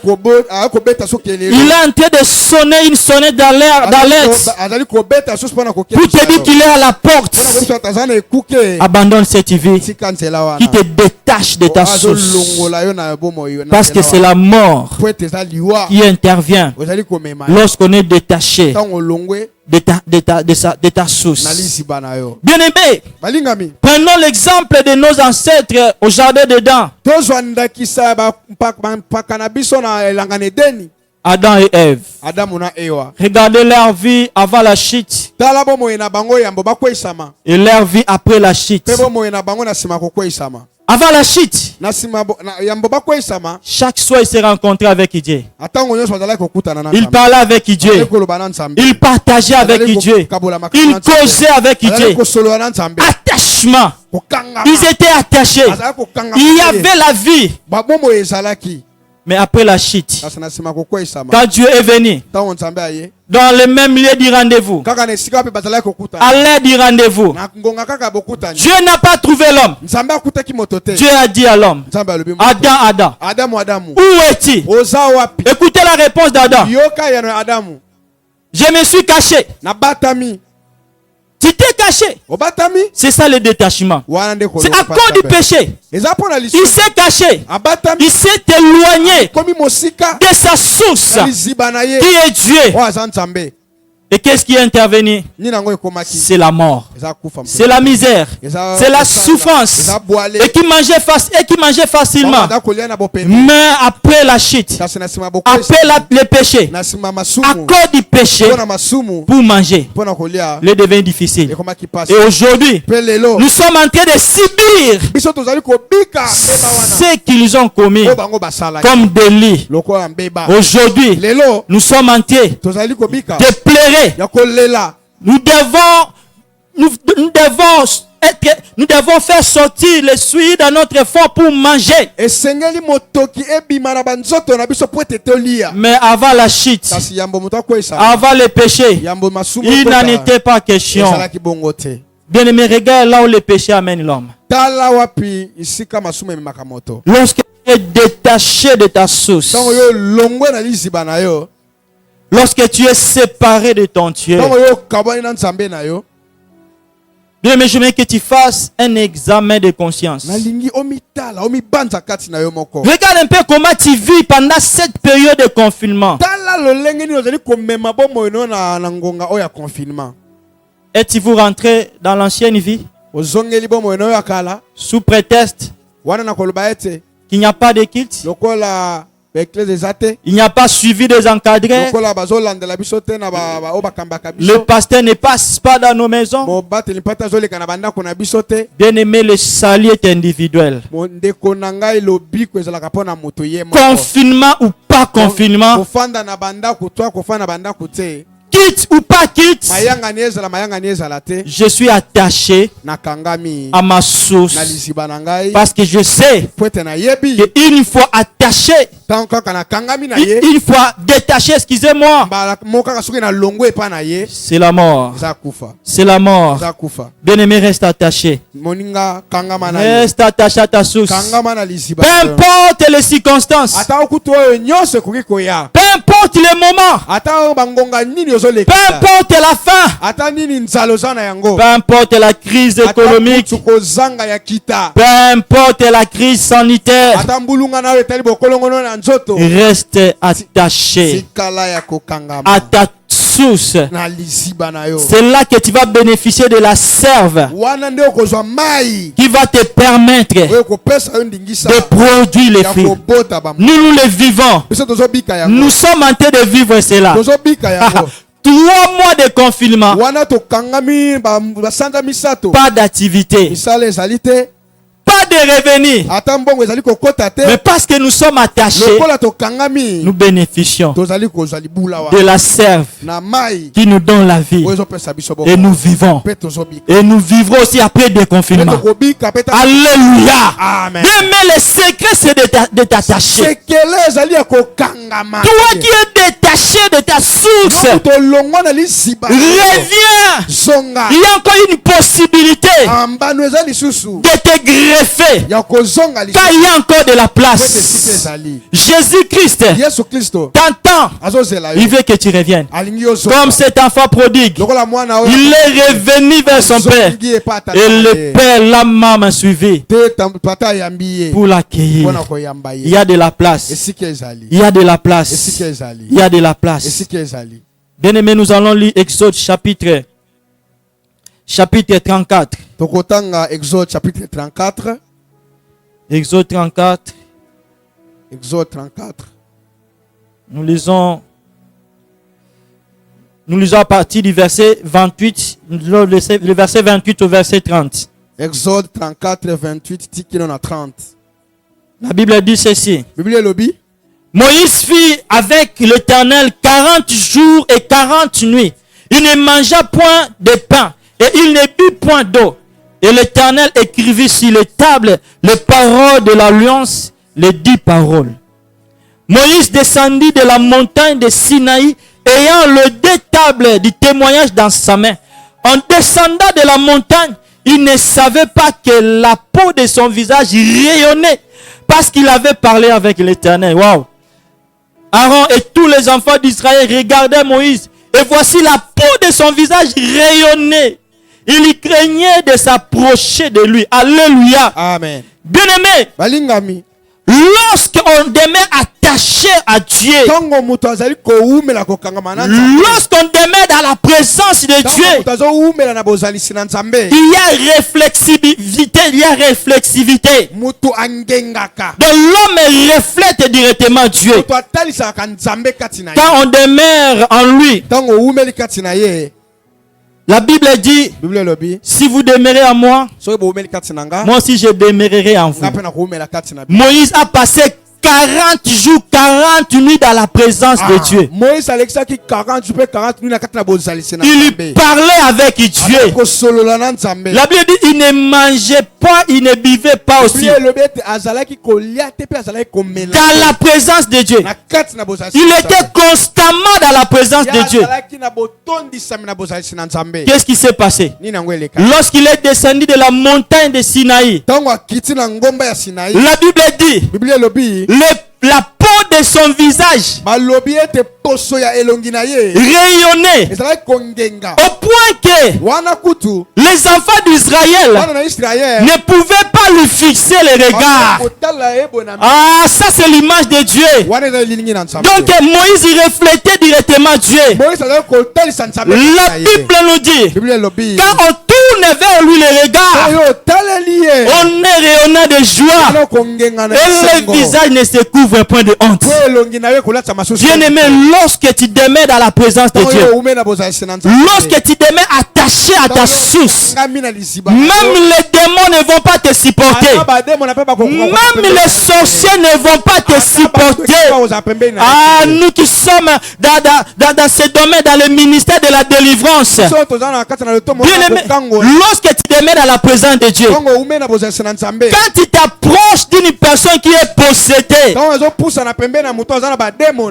kobeta so kelelo Il est en train de sonner une sonnette dans l'air, dans l'air, azali kobeta so mpona pour te dire qu'il est à la porte. mpona koyebisa ata aza na ekuke Abandonne cette vie tika nzela qui wana te détache détache de ta source. Parce que c'est la mort qui intervient lorsqu'on est détaché de ta source. Bien-aimé, prenons l'exemple de nos ancêtres au jardin d'Éden. Adam et Ève. Regardez leur vie avant la chute et leur vie après la chute. Avant la chute, chaque soir il se rencontrait avec Dieu. Il parlait avec Dieu. Il partageait avec Dieu. Il causait avec Dieu. Attachement. Ils étaient attachés. Il y avait la vie. Mais après la chute, quand Dieu est venu, dans le même lieu du rendez-vous, à l'heure du rendez-vous, Dieu n'a pas trouvé l'homme. Dieu a dit à l'homme, Adam, où es-tu? Écoutez la réponse d'Adam. Je me suis caché. Tu t'es caché. C'est ça le détachement. C'est à cause du péché. Il s'est caché. Il s'est éloigné de sa source qui est Dieu. Et qu'est-ce qui est intervenu? C'est la mort. C'est la misère. C'est la souffrance. Et qui mangeait facilement. Mais après la chute, après le péché, à cause du péché, pour manger, le devient difficile. Et aujourd'hui, nous sommes en train de subir ce qu'ils ont commis comme délit. Aujourd'hui, nous sommes en train de pleurer. Nous devons faire sortir les souillures dans notre fond pour manger. Mais avant la chute, avant le péché, il n'en était pas question. Bien-aimé, regarde là où le péché amène l'homme. Lorsque tu es détaché de ta source, lorsque tu es séparé de ton Dieu, bien, mais je veux que tu fasses un examen de conscience. Regarde un peu comment tu vis pendant cette période de confinement. Êtes-vous rentré dans l'ancienne vie sous prétexte qu'il n'y a pas de culte? Il n'y a pas suivi des encadrés. Le pasteur ne passe pas dans nos maisons. Bien aimé, le salut est individuel. Confinement ou pas confinement, quitte ou pas quitte, je suis attaché à ma source parce que je sais qu'une fois attaché, une fois détaché, excusez-moi, c'est la mort. C'est la mort. Bien-aimé, reste attaché. Reste attaché à ta source. Peu importe les circonstances, peu importe les moments, peu importe la faim, peu importe la crise économique, peu importe la crise sanitaire, reste attaché à ta source. C'est là que tu vas bénéficier de la sève qui va te permettre de produire les fruits. Nous les vivons. Nous sommes en train de vivre cela. 3 mois de confinement. Pas d'activité. Pas de revenus. Mais parce que nous sommes attachés, nous bénéficions de la sève qui nous donne la vie. Et nous vivons. Et nous vivrons aussi après le confinement. Alléluia. Amen. Mais le secret, c'est de t'attacher. Toi qui es détaché de ta source, reviens. Il y a encore une possibilité de te graisser fait, ya kozonga car il y a encore de la esika place. ezali. Jésus-Christ Yesu Kristo t'entend. azozela Il yo veut que tu reviennes. alingi ozonga Comme cet enfant prodigue. lokola mwana oyo Il est revenu vers son père. azongi epa tata Et na le ye. père l'a maman suivi te tata ayambi ye pour l'accueillir. mpona koyamba Il y ye a de la place. esika ezali Il y a de la place. esika ezali Il y a de la place. esika ezali. Bien-aimés, nous allons lire Exode chapitre 34. tokotanga Exode chapitre 34. Exode 34. Exode 34. Nous lisons à partir du verset 28, le verset 28 au verset 30. Exode 34, 28, tikino na 30. La Bible dit ceci. Bible lobby. Moïse fit avec l'Éternel 40 jours et 40 nuits. Il ne mangea point de pain et il ne but point d'eau. Et l'Éternel écrivit sur les tables les paroles de l'alliance, les 10 paroles. Moïse descendit de la montagne de Sinaï, ayant les 2 tables du témoignage dans sa main. En descendant de la montagne, il ne savait pas que la peau de son visage rayonnait parce qu'il avait parlé avec l'Éternel. Waouh! Aaron et tous les enfants d'Israël regardaient Moïse. Et voici la peau de son visage rayonnait. Il y craignait de s'approcher de lui. Alléluia. Amen. Bien-aimé, Balingami. lorsqu'on demeure attaché à Dieu, Tango mutu azali koumela kokangama na Nzambe. lorsqu'on demeure dans la présence de Tango Dieu, mutu azoumela na bozalisi na Nzambe. il y a réflexivité, Mutu angengaka. Donc l'homme reflète directement Dieu. Mutu atalisaka Nzambe kati na ye. Quand on demeure en lui, Tango oumeli kati na ye. la Bible dit, Bible lobby. si vous demeurez en moi, Soki boumeli kati na nga. moi aussi je demeurerai en vous. Nga pe na koumela kati na. Moïse a passé 40 jours, 40 nuits dans la présence de Dieu. Moïse alexaki 40 jours pe 40 nuits na kati na bozalisi na Il Nzambe. lui parlait avec Dieu. Kosolola na Nzambe. La Bible dit, il ne mangeait pas, il ne buvait pas aussi. Bible lobby ete azalaki kolia te pe azalaki komela. Dans la présence de Dieu. Na kati na bozalisi. Il était constamment dans la présence de Dieu. Azalaki na botondisami na bozalisi na Nzambe. Qu'est-ce qui s'est passé? Nini yango eleka. Lorsqu'il est descendu de la montagne de Sinaï, Tango akiti na ngomba ya Sinaï. la Bible dit, Bible lobby. la peau de son visage Balobi ete poso ya elongi na ye. rayonnait Ezalaki kongenga. au point que Wana kutu. les enfants d'Israël Wana na Israël. ne pouvaient pas lui fixer les regards. Kotala ebo na. Ah, ça c'est l'image de Dieu. Wana na lilingi na Nzambe. Donc Moïse il reflétait directement Dieu. Moïse azalaki kotalisa Nzambe. La Bible nous dit, Bible lobby. quand on tourne vers lui les regards, Oyo taleli ye. on est rayonnant de joie Wana kongenga na et le visage ne se couvre point de honte. Po elongi na ye kolatsa masusu. Bien-aimé, lorsque tu demeures dans la présence de Dieu, Oyo ume na bozalisi na Nzambe. lorsque tu demeures attaché à ta source, Ngami na liziba. même les démons ne vont pas te supporter. Même les sorciers ne vont pas te supporter. Ah, nous qui sommes dans ce domaine, dans le ministère de la délivrance. Bien-aimé, lorsque tu demeures dans la présence de Dieu, quand tu t'approches d'une personne qui est possédée,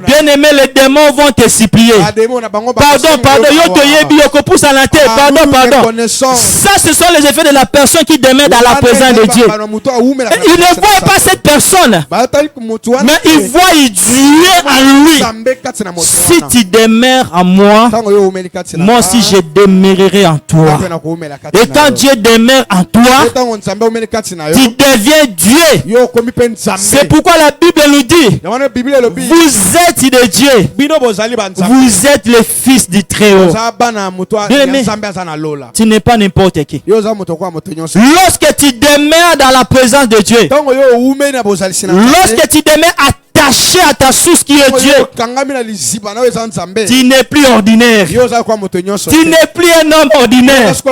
bien-aimé, les démons vont te supplier. Pardon, yo te yebi, yo ko pousse à la tête. Pardon. Ça, ce sont les effets de la personne qui demeure dans la présence de Dieu. Il ne voit pas cette personne, mais il voit Dieu en lui. Si tu demeures en moi, moi aussi je demeurerai en toi. Et quand Dieu demeure en toi, tu deviens Dieu. C'est pourquoi la Bible nous dit, vous êtes de Dieu. Vous êtes les fils du Très-Haut. Bien-aimé, tu n'es pas n'importe qui. Lorsque tu demeures dans la présence de Dieu, lorsque tu demeures attaché à ta source qui est Dieu, tu n'es plus ordinaire. Tu n'es plus un homme ordinaire. Tu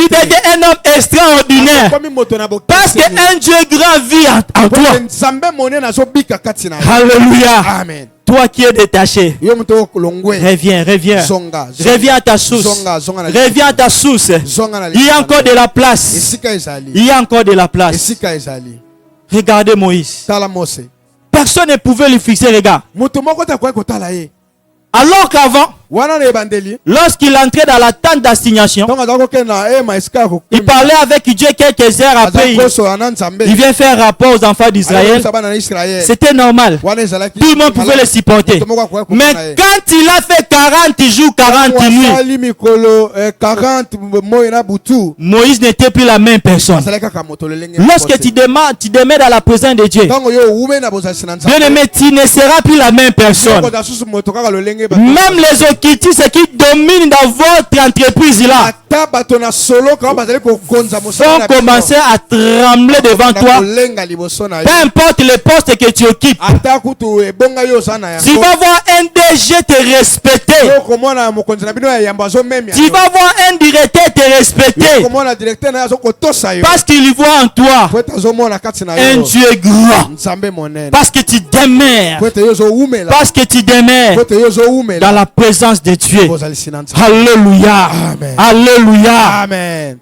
deviens un homme extraordinaire. Parce qu'un Dieu grand vit en toi. Alléluia. Amen. Toi qui es détaché, reviens. Reviens à ta source. Reviens à ta source. Il y a encore de la place. Il y a encore de la place. Regardez Moïse. Personne ne pouvait lui fixer les regards. Alors qu'avant, wana na ebandeli lorsqu'il entrait dans la tente d'assignation, ntango azalaki kokende na ema esika ya il parlait avec Dieu quelques heures après. kosola na Nzambe Il vient faire rapport aux enfants d'Israël. ayebisa bana na Israël C'était normal. wana ezalaki Tout le monde pouvait le supporter. Mais quand il a fait 40 jours, 40 nuits, wasali mikolo 40 mois na butu Moïse n'était plus la même personne. azalaki kaka moto lolenge Lorsque tu demeures dans la présence de Dieu, ntango yo ume na bozalisi na Nzambe bien aimé, tu ne seras plus la même personne. koza susu moto kaka lolenge Même les okitis, ceux qui dominent dans votre entreprise là, ata bato na solo kaka bazali kokonza mosala vont na bino commencer à trembler devant na toi. kolenga liboso na yo Peu importe le poste que tu occupes, ata kutu ebonga yo oza na tu yango vas voir un DG te respecter. yo komona mokonzi na bino ya yambo azomemia Tu vas voir un directeur te respecter. komona directeur na yo azokotosa yo Parce qu'il voit en toi po ete azomona kati na un yo Dieu grand. Nzambe monene Parce que tu demeures. po ete yo ozoumela Parce que tu demeures po ete yo dans ozoumela la présence de Dieu. bozalisi na Nzambe Alléluia. Amen. Alléluia. amen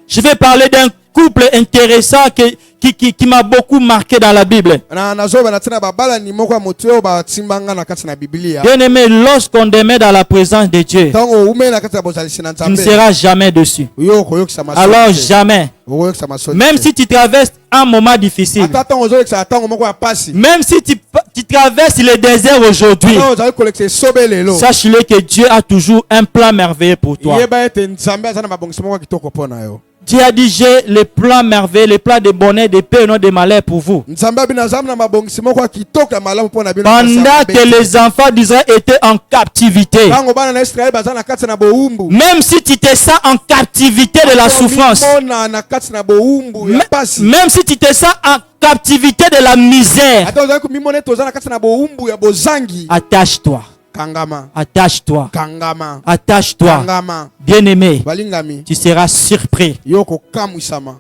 Je vais parler d'un couple intéressant qui m'a beaucoup marqué dans la Bible. nazoba na tina babalani moko ya moto oyo batimbanga na kati na Biblia Bien aimé, lorsqu'on demeure dans la présence de Dieu, ntango oumela na kati ya bozalisi na tu ne Nzambe seras jamais dessus. yo okoyokisa Alors masolo jamais. okoyokisa masolo Même si tu traverses un moment difficile, ata ntango ozoyokisa ntango moko ya pasi même si tu traverses le désert aujourd'hui, ntango ozali kolekisa esobe lelo sache-le que Dieu a toujours un plan merveilleux pour toi. yeba ete Nzambe aza na mabongisi moko ya kitoko mpo na yo Dieu a dit, j'ai les plans merveilleux, les plans de bonheur, de paix et non de malheur pour vous. Nzambe abino azamu na mabongisi moko ya kitoko ya malamu mpo na bino Pendant que les enfants d'Israël étaient en captivité, ntango bana na Israeli baza na kati na boumbu même si tu te sens en captivité de la souffrance, mona na kati na boumbu ya pasi même si tu te sens en captivité de la misère, ata ozali komimona ete oza na kati na boumbu ya bozangi attache-toi, kangama attache-toi, kangama attache-toi. kangama Bien-aimé, balingami tu seras surpris. yo kokamwisama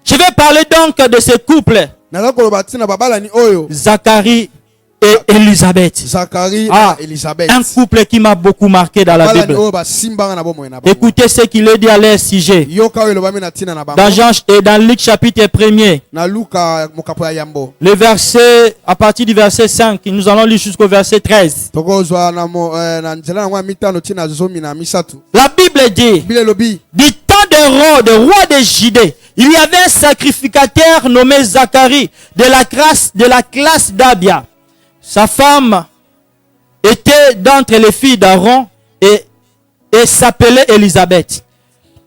Je vais parler donc de ce couple, naza koloba ntina babalani oyo Zacharie et Élisabeth. Zacharie Ah, na Elisabeth un couple qui m'a beaucoup marqué dans la babalani Bible. oyo basimbanga na bomoi na bango Écoutez ce qu'il est dit à leur sujet. yoka oyo elobami na ntina na bango Dans Jean et dans Luc chapitre 1er, na Luka mokapo ya yambo le verset, à partir du verset 5, nous allons lire jusqu'au verset 13. tokozwa na nzela yango ya mitano ntina zomi na misatu La Bible dit, bile elobi du temps de Hérode, roi de Judée, il y avait un sacrificateur nommé Zacharie de la classe d'Abia. Sa femme était d'entre les filles d'Aaron et s'appelait Élisabeth.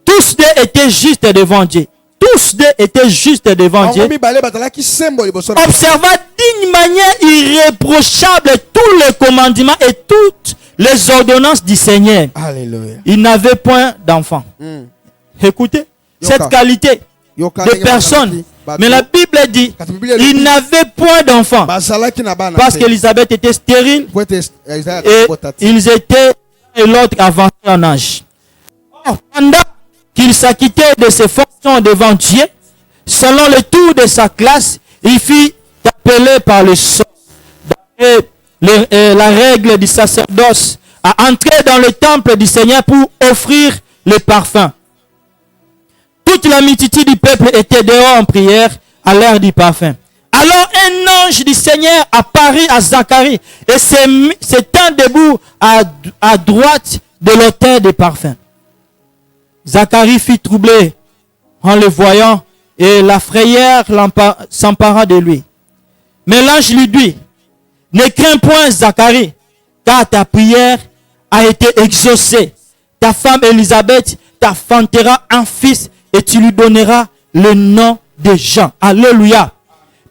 Tous deux étaient justes devant Dieu. Tous deux étaient justes devant Dieu. bango mibale bazalaki sembo liboso na Observa d'une manière irréprochable tous les commandements et toutes les ordonnances du Seigneur. Alléluia. Il n'avait point d'enfant. Écoutez, cette qualité de personne. Mais la Bible dit, il n'avait point d'enfant. Parce qu'Élisabeth était stérile et ils étaient et l'autre avancé en âge. Or, pendant qu'il s'acquittait de ses fonctions devant Dieu, selon le tour de sa classe, il fut appelé par le sort, la règle du sacerdoce, à entrer dans le temple du Seigneur pour offrir le parfum. Toute la multitude du peuple était dehors en prière à l'heure du parfum. Alors un ange du Seigneur apparut à Zacharie et s'étend debout à droite de l'autel des parfums. Zacharie fut troublé en le voyant et la frayeur s'empara de lui. Mais l'ange lui dit, ne crains point Zacharie, car ta prière a été exaucée. Ta femme Élisabeth t'enfantera un fils et tu lui donneras le nom de Jean. Alléluia.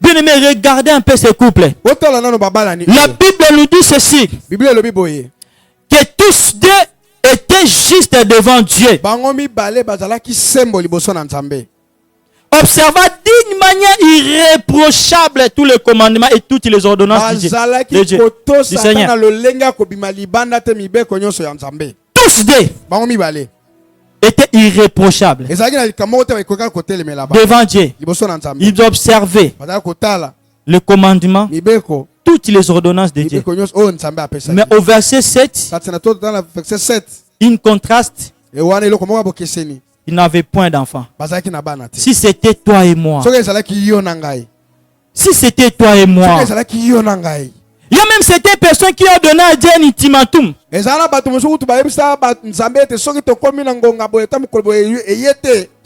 Bien aimé, regardez un peu ce couple. La Bible nous dit ceci. Que tous deux étaient justes devant Dieu. Observa d'une manière irréprochable tous les commandements et toutes les ordonnances de Dieu, du Seigneur. Tous deux étaient irréprochables devant Dieu. Ils observaient le commandement, toutes les ordonnances de Dieu. Mais au verset 7, il contraste. Il n'avait point d'enfant. Si c'était toi et moi, si c'était toi et moi, il y a même certaines personnes qui ont donné à Dieu un ultimatum.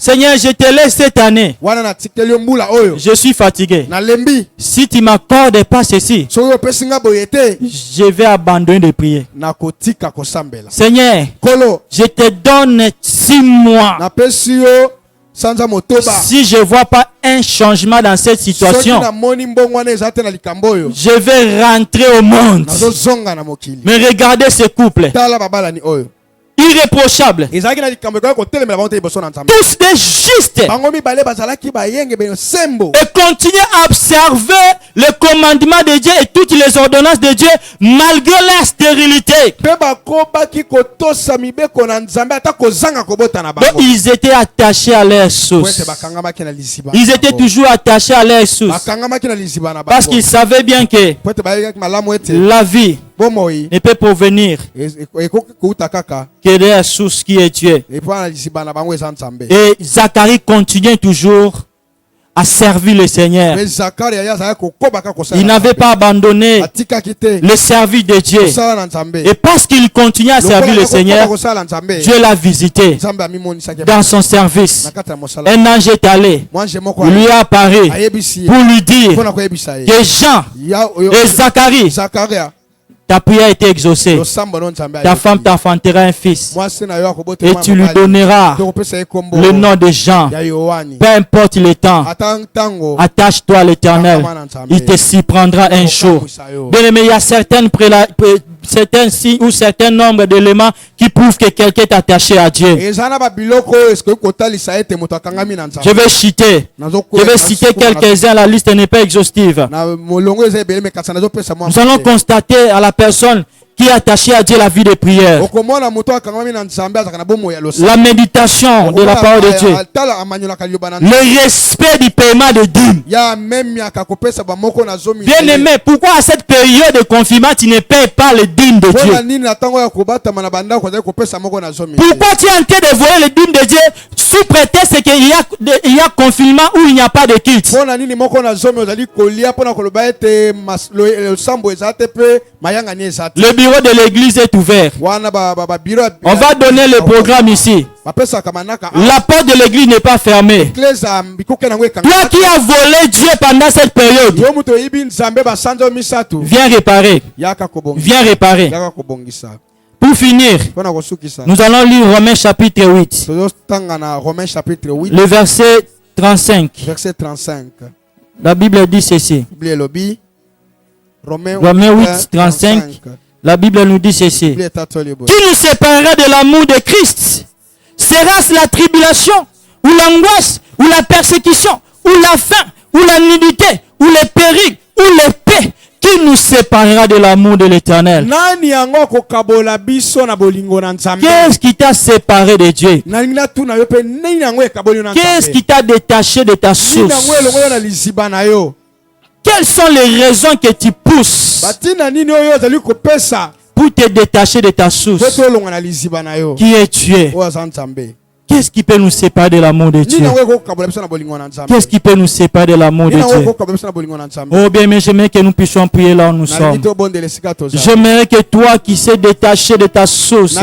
Seigneur, je te laisse cette année. Je suis fatigué. Si tu m'accordes pas ceci, je vais abandonner de prier. Seigneur, je te donne 6 mois. Si je ne vois pas un changement dans cette situation, je vais rentrer au monde. Mais regardez ce couple. Irréprochable. Tous des justes. Et continuer à observer le commandement de Dieu et toutes les ordonnances de Dieu malgré la stérilité. Donc, ils étaient attachés à leur source. Ils étaient toujours attachés à leur source. Parce qu'ils savaient bien que la vie ne peut provenir que de la source qui est Dieu. Et Zacharie continue toujours à servir le Seigneur. Il n'avait pas abandonné le service de Dieu. Et parce qu'il continuait à servir le Seigneur, Dieu l'a visité dans son service. Un ange est allé, il lui a apparu pour lui dire que Jean et Zacharie, ta prière a été exaucée. Ta femme t'enfantera un fils. Et tu lui donneras le nom de Jean. Peu importe le temps. Attache-toi à l'Éternel. Il te s'y prendra un jour. Bien aimé, il y a certains signes ou certains nombres d'éléments qui prouvent que quelqu'un est attaché à Dieu. Je vais citer quelques-uns. La liste n'est pas exhaustive. Nous allons constater à la personne qui est attaché à Dieu la vie de prière. La méditation de la parole de Dieu. Le respect du paiement de dîmes. Bien aimé, pourquoi à cette période de confinement tu ne payes pas les dîmes de Dieu? Pourquoi tu es en train de voler les dîmes de Dieu sous prétexte qu'il y a confinement où il n'y a pas de culte? Le bureau de l'église est ouvert. On va donner le programme ici. La porte de l'église n'est pas fermée. Toi qui as volé Dieu pendant cette période, viens réparer. Viens réparer. Pour finir, nous allons lire Romains chapitre 8. Le verset 35. La Bible dit ceci. Romains 8, 35. La Bible nous dit ceci. Qui nous séparera de l'amour de Christ? Sera-ce la tribulation, ou l'angoisse, ou la persécution, ou la faim, ou la nudité, ou les périls, ou l'épée? Qui nous séparera de l'amour de l'Éternel? Qu'est-ce qui t'a séparé de Dieu? Qu'est-ce qui t'a détaché de ta source? Quelles sont les raisons que tu pousses pour te détacher de ta source qui est Dieu? Qu'est-ce qui peut nous séparer de l'amour de Dieu? Qu'est-ce qui peut nous séparer de l'amour de Dieu? Oh bien, mais j'aimerais que nous puissions prier là où nous sommes. J'aimerais que toi qui sais détacher de ta source,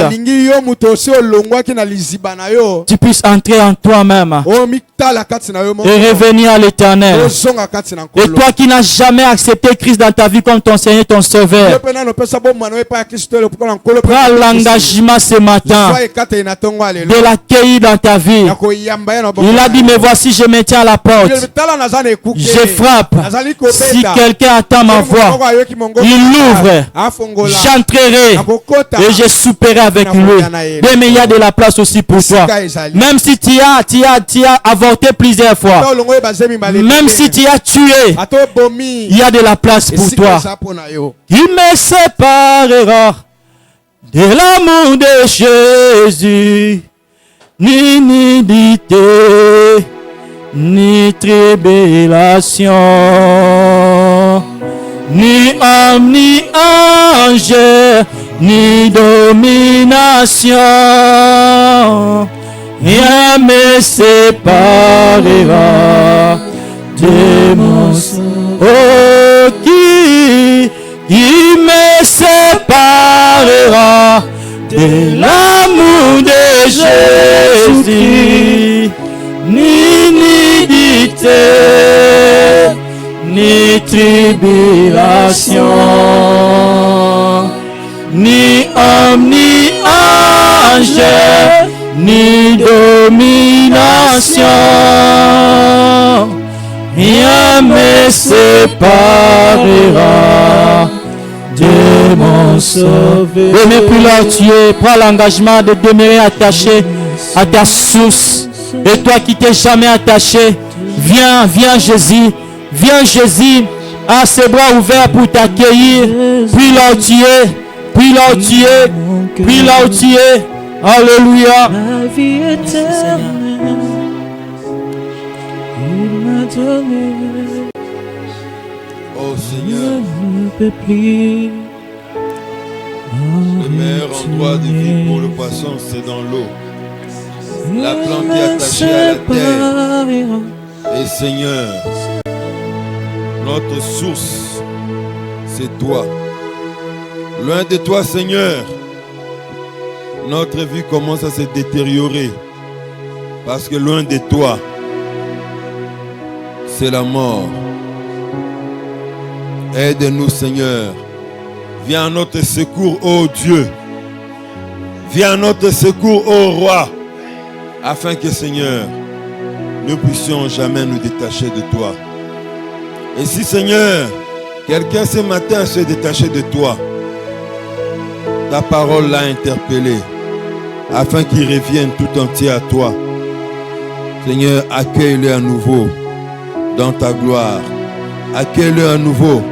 tu puisses entrer en toi-même et revenir à l'Éternel. Et toi qui n'as jamais accepté Christ dans ta vie comme ton Seigneur et ton Sauveur, prends l'engagement ce matin de l'accueillir dans ta vie. Il a dit, mais voici, je me tiens à la porte. Je frappe. Si quelqu'un attend ma voix, il l'ouvre. J'entrerai et je souperai avec lui. Mais il y a de la place aussi pour toi. Même si tu as avorté plusieurs fois, même si tu as tué, il y a de la place pour toi. Il me séparera de l'amour de Jésus. Ni nudité, ni tribulation, ni homme, ni ange, ni domination. Rien me séparera de mon sang. Oh, qui me séparera de l'amour de Jésus, ni nudité, ni tribulation, ni homme, ni ange, ni domination. Rien me séparera de mon Sauveur. Oui, mais puis là, tu es, prends l'engagement de demeurer attaché à ta source. Et toi qui t'es jamais attaché, viens, viens Jésus. Viens Jésus, à ses bras ouverts pour t'accueillir. Puis là où tu es, puis là où tu es, puis là où tu es. Alléluia. La vie éternelle, il m'a donné. Oh Je Seigneur, ne peux plus. le meilleur endroit de vie pour le poisson, c'est dans l'eau. La plante est attachée à la terre. Et Seigneur, notre source, c'est toi. Loin de toi, Seigneur, notre vie commence à se détériorer. Parce que loin de toi, c'est la mort. Aide-nous, Seigneur. Viens à notre secours, ô Dieu. Viens à notre secours, ô Roi. Afin que, Seigneur, nous puissions jamais nous détacher de toi. Et si, Seigneur, quelqu'un ce matin s'est détaché de toi, ta parole l'a interpellé, afin qu'il revienne tout entier à toi. Seigneur, accueille-le à nouveau dans ta gloire. Accueille-le à nouveau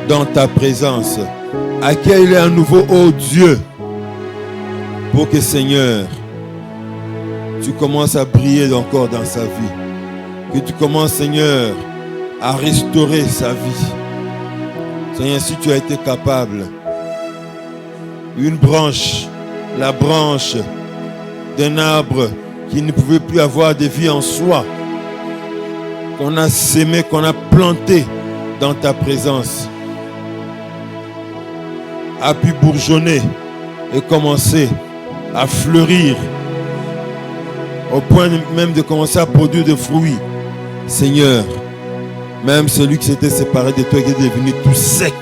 dans ta présence. Accueille-le à nouveau, ô Dieu, pour que, Seigneur, tu commences à briller encore dans sa vie. Que tu commences, Seigneur, à restaurer sa vie. Seigneur, si tu as été capable, une branche, la branche d'un arbre qui ne pouvait plus avoir de vie en soi, qu'on a sémé, qu'on a planté dans ta présence, a pu bourgeonner et commencer à fleurir, au point même de commencer à produire des fruits. Seigneur, même celui qui s'était séparé de toi, qui est devenu tout sec,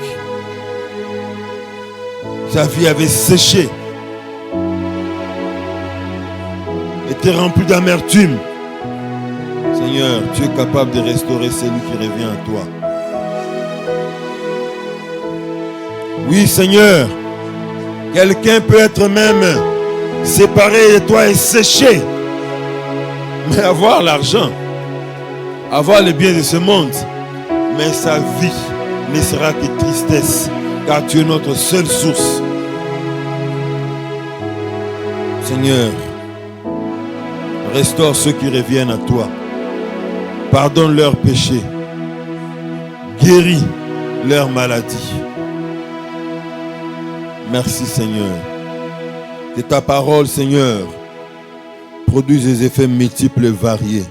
sa vie avait séché, était remplie d'amertume. Seigneur, tu es capable de restaurer celui qui revient à toi. Oui, Seigneur, quelqu'un peut être même séparé de toi et séché, mais avoir l'argent, avoir les biens de ce monde, mais sa vie ne sera que tristesse, car tu es notre seule source. Seigneur, restaure ceux qui reviennent à toi. Pardonne leurs péchés. Guéris leurs maladies. Merci, Seigneur. Que ta parole, Seigneur, produise des effets multiples et variés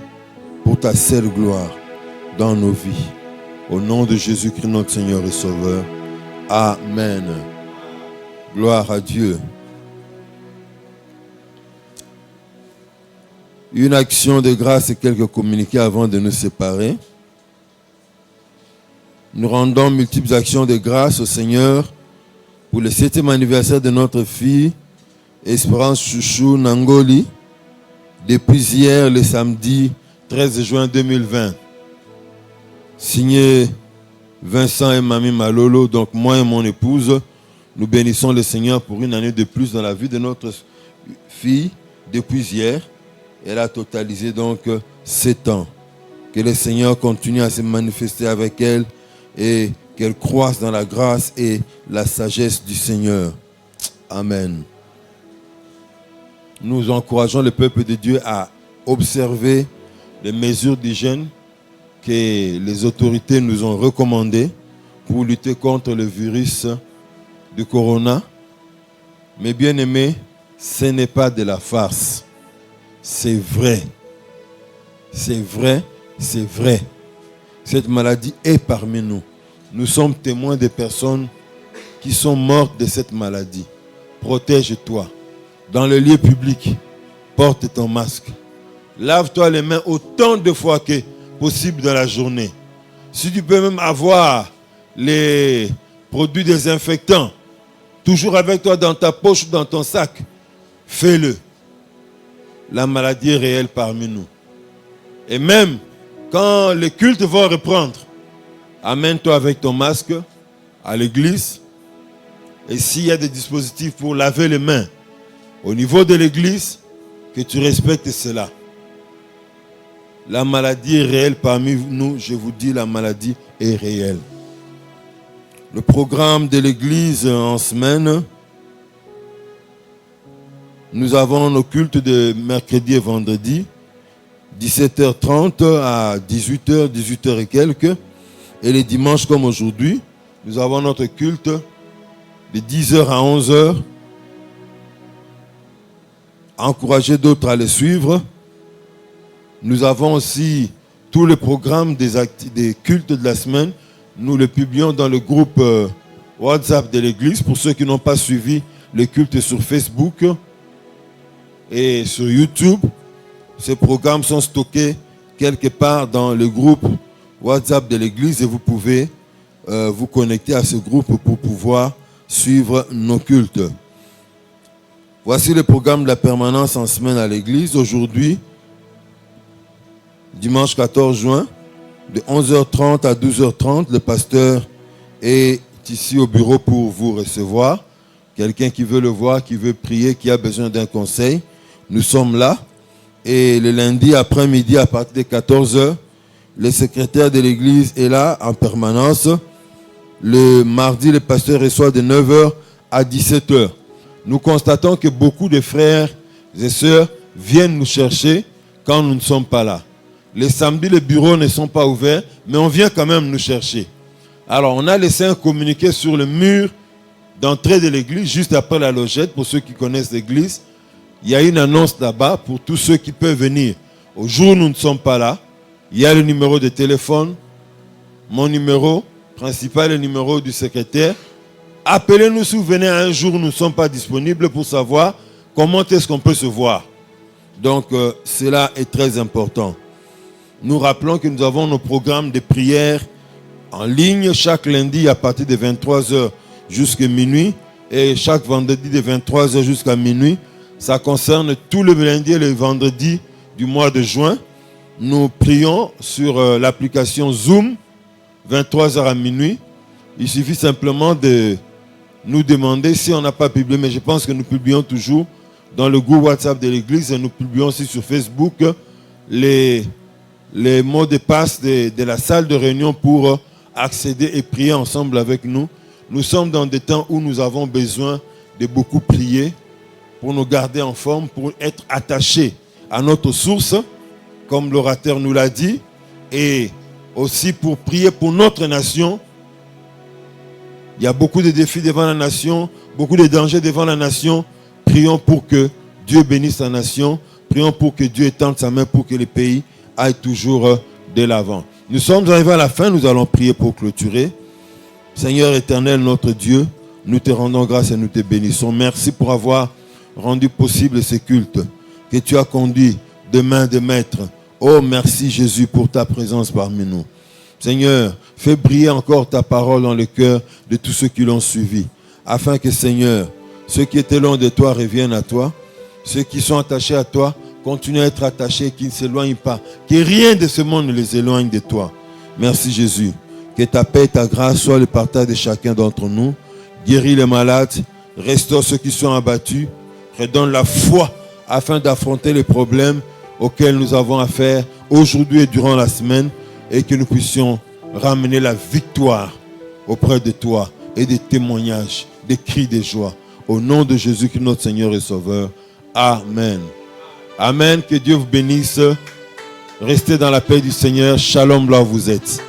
pour ta seule gloire dans nos vies. Au nom de Jésus-Christ, notre Seigneur et Sauveur. Amen. Gloire à Dieu. Une action de grâce et quelques communiqués avant de nous séparer. Nous rendons multiples actions de grâce au Seigneur pour le 7e anniversaire de notre fille, Espérance Chouchou Nangoli, depuis hier, le samedi 13 juin 2020. Signé Vincent et Mamie Malolo, donc moi et mon épouse, nous bénissons le Seigneur pour une année de plus dans la vie de notre fille depuis hier. Elle a totalisé donc 7 ans. Que le Seigneur continue à se manifester avec elle et qu'elle croisse dans la grâce et la sagesse du Seigneur. Amen. Nous encourageons le peuple de Dieu à observer les mesures d'hygiène que les autorités nous ont recommandées pour lutter contre le virus du corona. Mais bien aimés, ce n'est pas de la farce. C'est vrai. C'est vrai, c'est vrai. Cette maladie est parmi nous. Nous sommes témoins des personnes qui sont mortes de cette maladie. Protège-toi. dans le lieu public, porte ton masque. Lave-toi les mains autant de fois que possible dans la journée. Si tu peux même avoir les produits désinfectants toujours avec toi dans ta poche ou dans ton sac, fais-le. La maladie est réelle parmi nous. Et même quand les cultes vont reprendre, amène-toi avec ton masque à l'église. Et s'il y a des dispositifs pour laver les mains au niveau de l'église, que tu respectes cela. La maladie est réelle parmi nous. Je vous dis, la maladie est réelle. Le programme de l'église en semaine, nous avons nos cultes de mercredi et vendredi, 17h30 à 18h, 18h et quelques. Et les dimanches comme aujourd'hui, nous avons notre culte de 10h à 11h. Encouragez d'autres à les suivre. Nous avons aussi tous les programmes des cultes de la semaine. Nous les publions dans le groupe WhatsApp de l'église. Pour ceux qui n'ont pas suivi les cultes sur Facebook et sur YouTube, ces programmes sont stockés quelque part dans le groupe WhatsApp de l'église et vous pouvez vous connecter à ce groupe pour pouvoir suivre nos cultes. Voici le programme de la permanence en semaine à l'église. Aujourd'hui, dimanche 14 juin, de 11h30 à 12h30, le pasteur est ici au bureau pour vous recevoir. Quelqu'un qui veut le voir, qui veut prier, qui a besoin d'un conseil, nous sommes là. Et le lundi après-midi, à partir de 14h, le secrétaire de l'église est là en permanence. Le mardi, le pasteur reçoit de 9h à 17h. Nous constatons que beaucoup de frères et sœurs viennent nous chercher quand nous ne sommes pas là. Les samedis, les bureaux ne sont pas ouverts, mais on vient quand même nous chercher. Alors, on a laissé un communiqué sur le mur d'entrée de l'église, juste après la logette, pour ceux qui connaissent l'église. Il y a une annonce là-bas pour tous ceux qui peuvent venir. Au jour où nous ne sommes pas là, il y a le numéro de téléphone, mon numéro principal, le numéro du secrétaire. Appelez-nous si vous venez à un jour où nous ne sommes pas disponibles pour savoir comment est-ce qu'on peut se voir. Donc, cela est très important. Nous rappelons que nous avons nos programmes de prière en ligne chaque lundi à partir de 23h jusqu'à minuit et chaque vendredi de 23h jusqu'à minuit. Ça concerne tous les lundis et les vendredis du mois de juin. Nous prions sur l'application Zoom, 23h à minuit. Il suffit simplement de nous demander si on n'a pas publié, mais je pense que nous publions toujours dans le groupe WhatsApp de l'église et nous publions aussi sur Facebook les mots de passe de la salle de réunion pour accéder et prier ensemble avec nous. Nous sommes dans des temps où nous avons besoin de beaucoup prier pour nous garder en forme, pour être attachés à notre source, comme l'orateur nous l'a dit, et aussi pour prier pour notre nation. Il y a beaucoup de défis devant la nation, beaucoup de dangers devant la nation. Prions pour que Dieu bénisse la nation. Prions pour que Dieu étende sa main pour que le pays aille toujours de l'avant. Nous sommes arrivés à la fin, nous allons prier pour clôturer. Seigneur éternel, notre Dieu, nous te rendons grâce et nous te bénissons. Merci pour avoir rendu possible ce culte que tu as conduit de main de maître. Oh, merci Jésus pour ta présence parmi nous. Seigneur, fais briller encore ta parole dans le cœur de tous ceux qui l'ont suivi, afin que, Seigneur, ceux qui étaient loin de toi reviennent à toi, ceux qui sont attachés à toi continuent à être attachés, qu'ils ne s'éloignent pas, que rien de ce monde ne les éloigne de toi. Merci Jésus, que ta paix et ta grâce soient le partage de chacun d'entre nous. Guéris les malades, restaure ceux qui sont abattus, redonne la foi afin d'affronter les problèmes auxquels nous avons affaire aujourd'hui et durant la semaine, et que nous puissions ramener la victoire auprès de toi et des témoignages, des cris de joie. Au nom de Jésus, qui est notre Seigneur et Sauveur. Amen. Amen. Que Dieu vous bénisse. Restez dans la paix du Seigneur. Shalom là où vous êtes.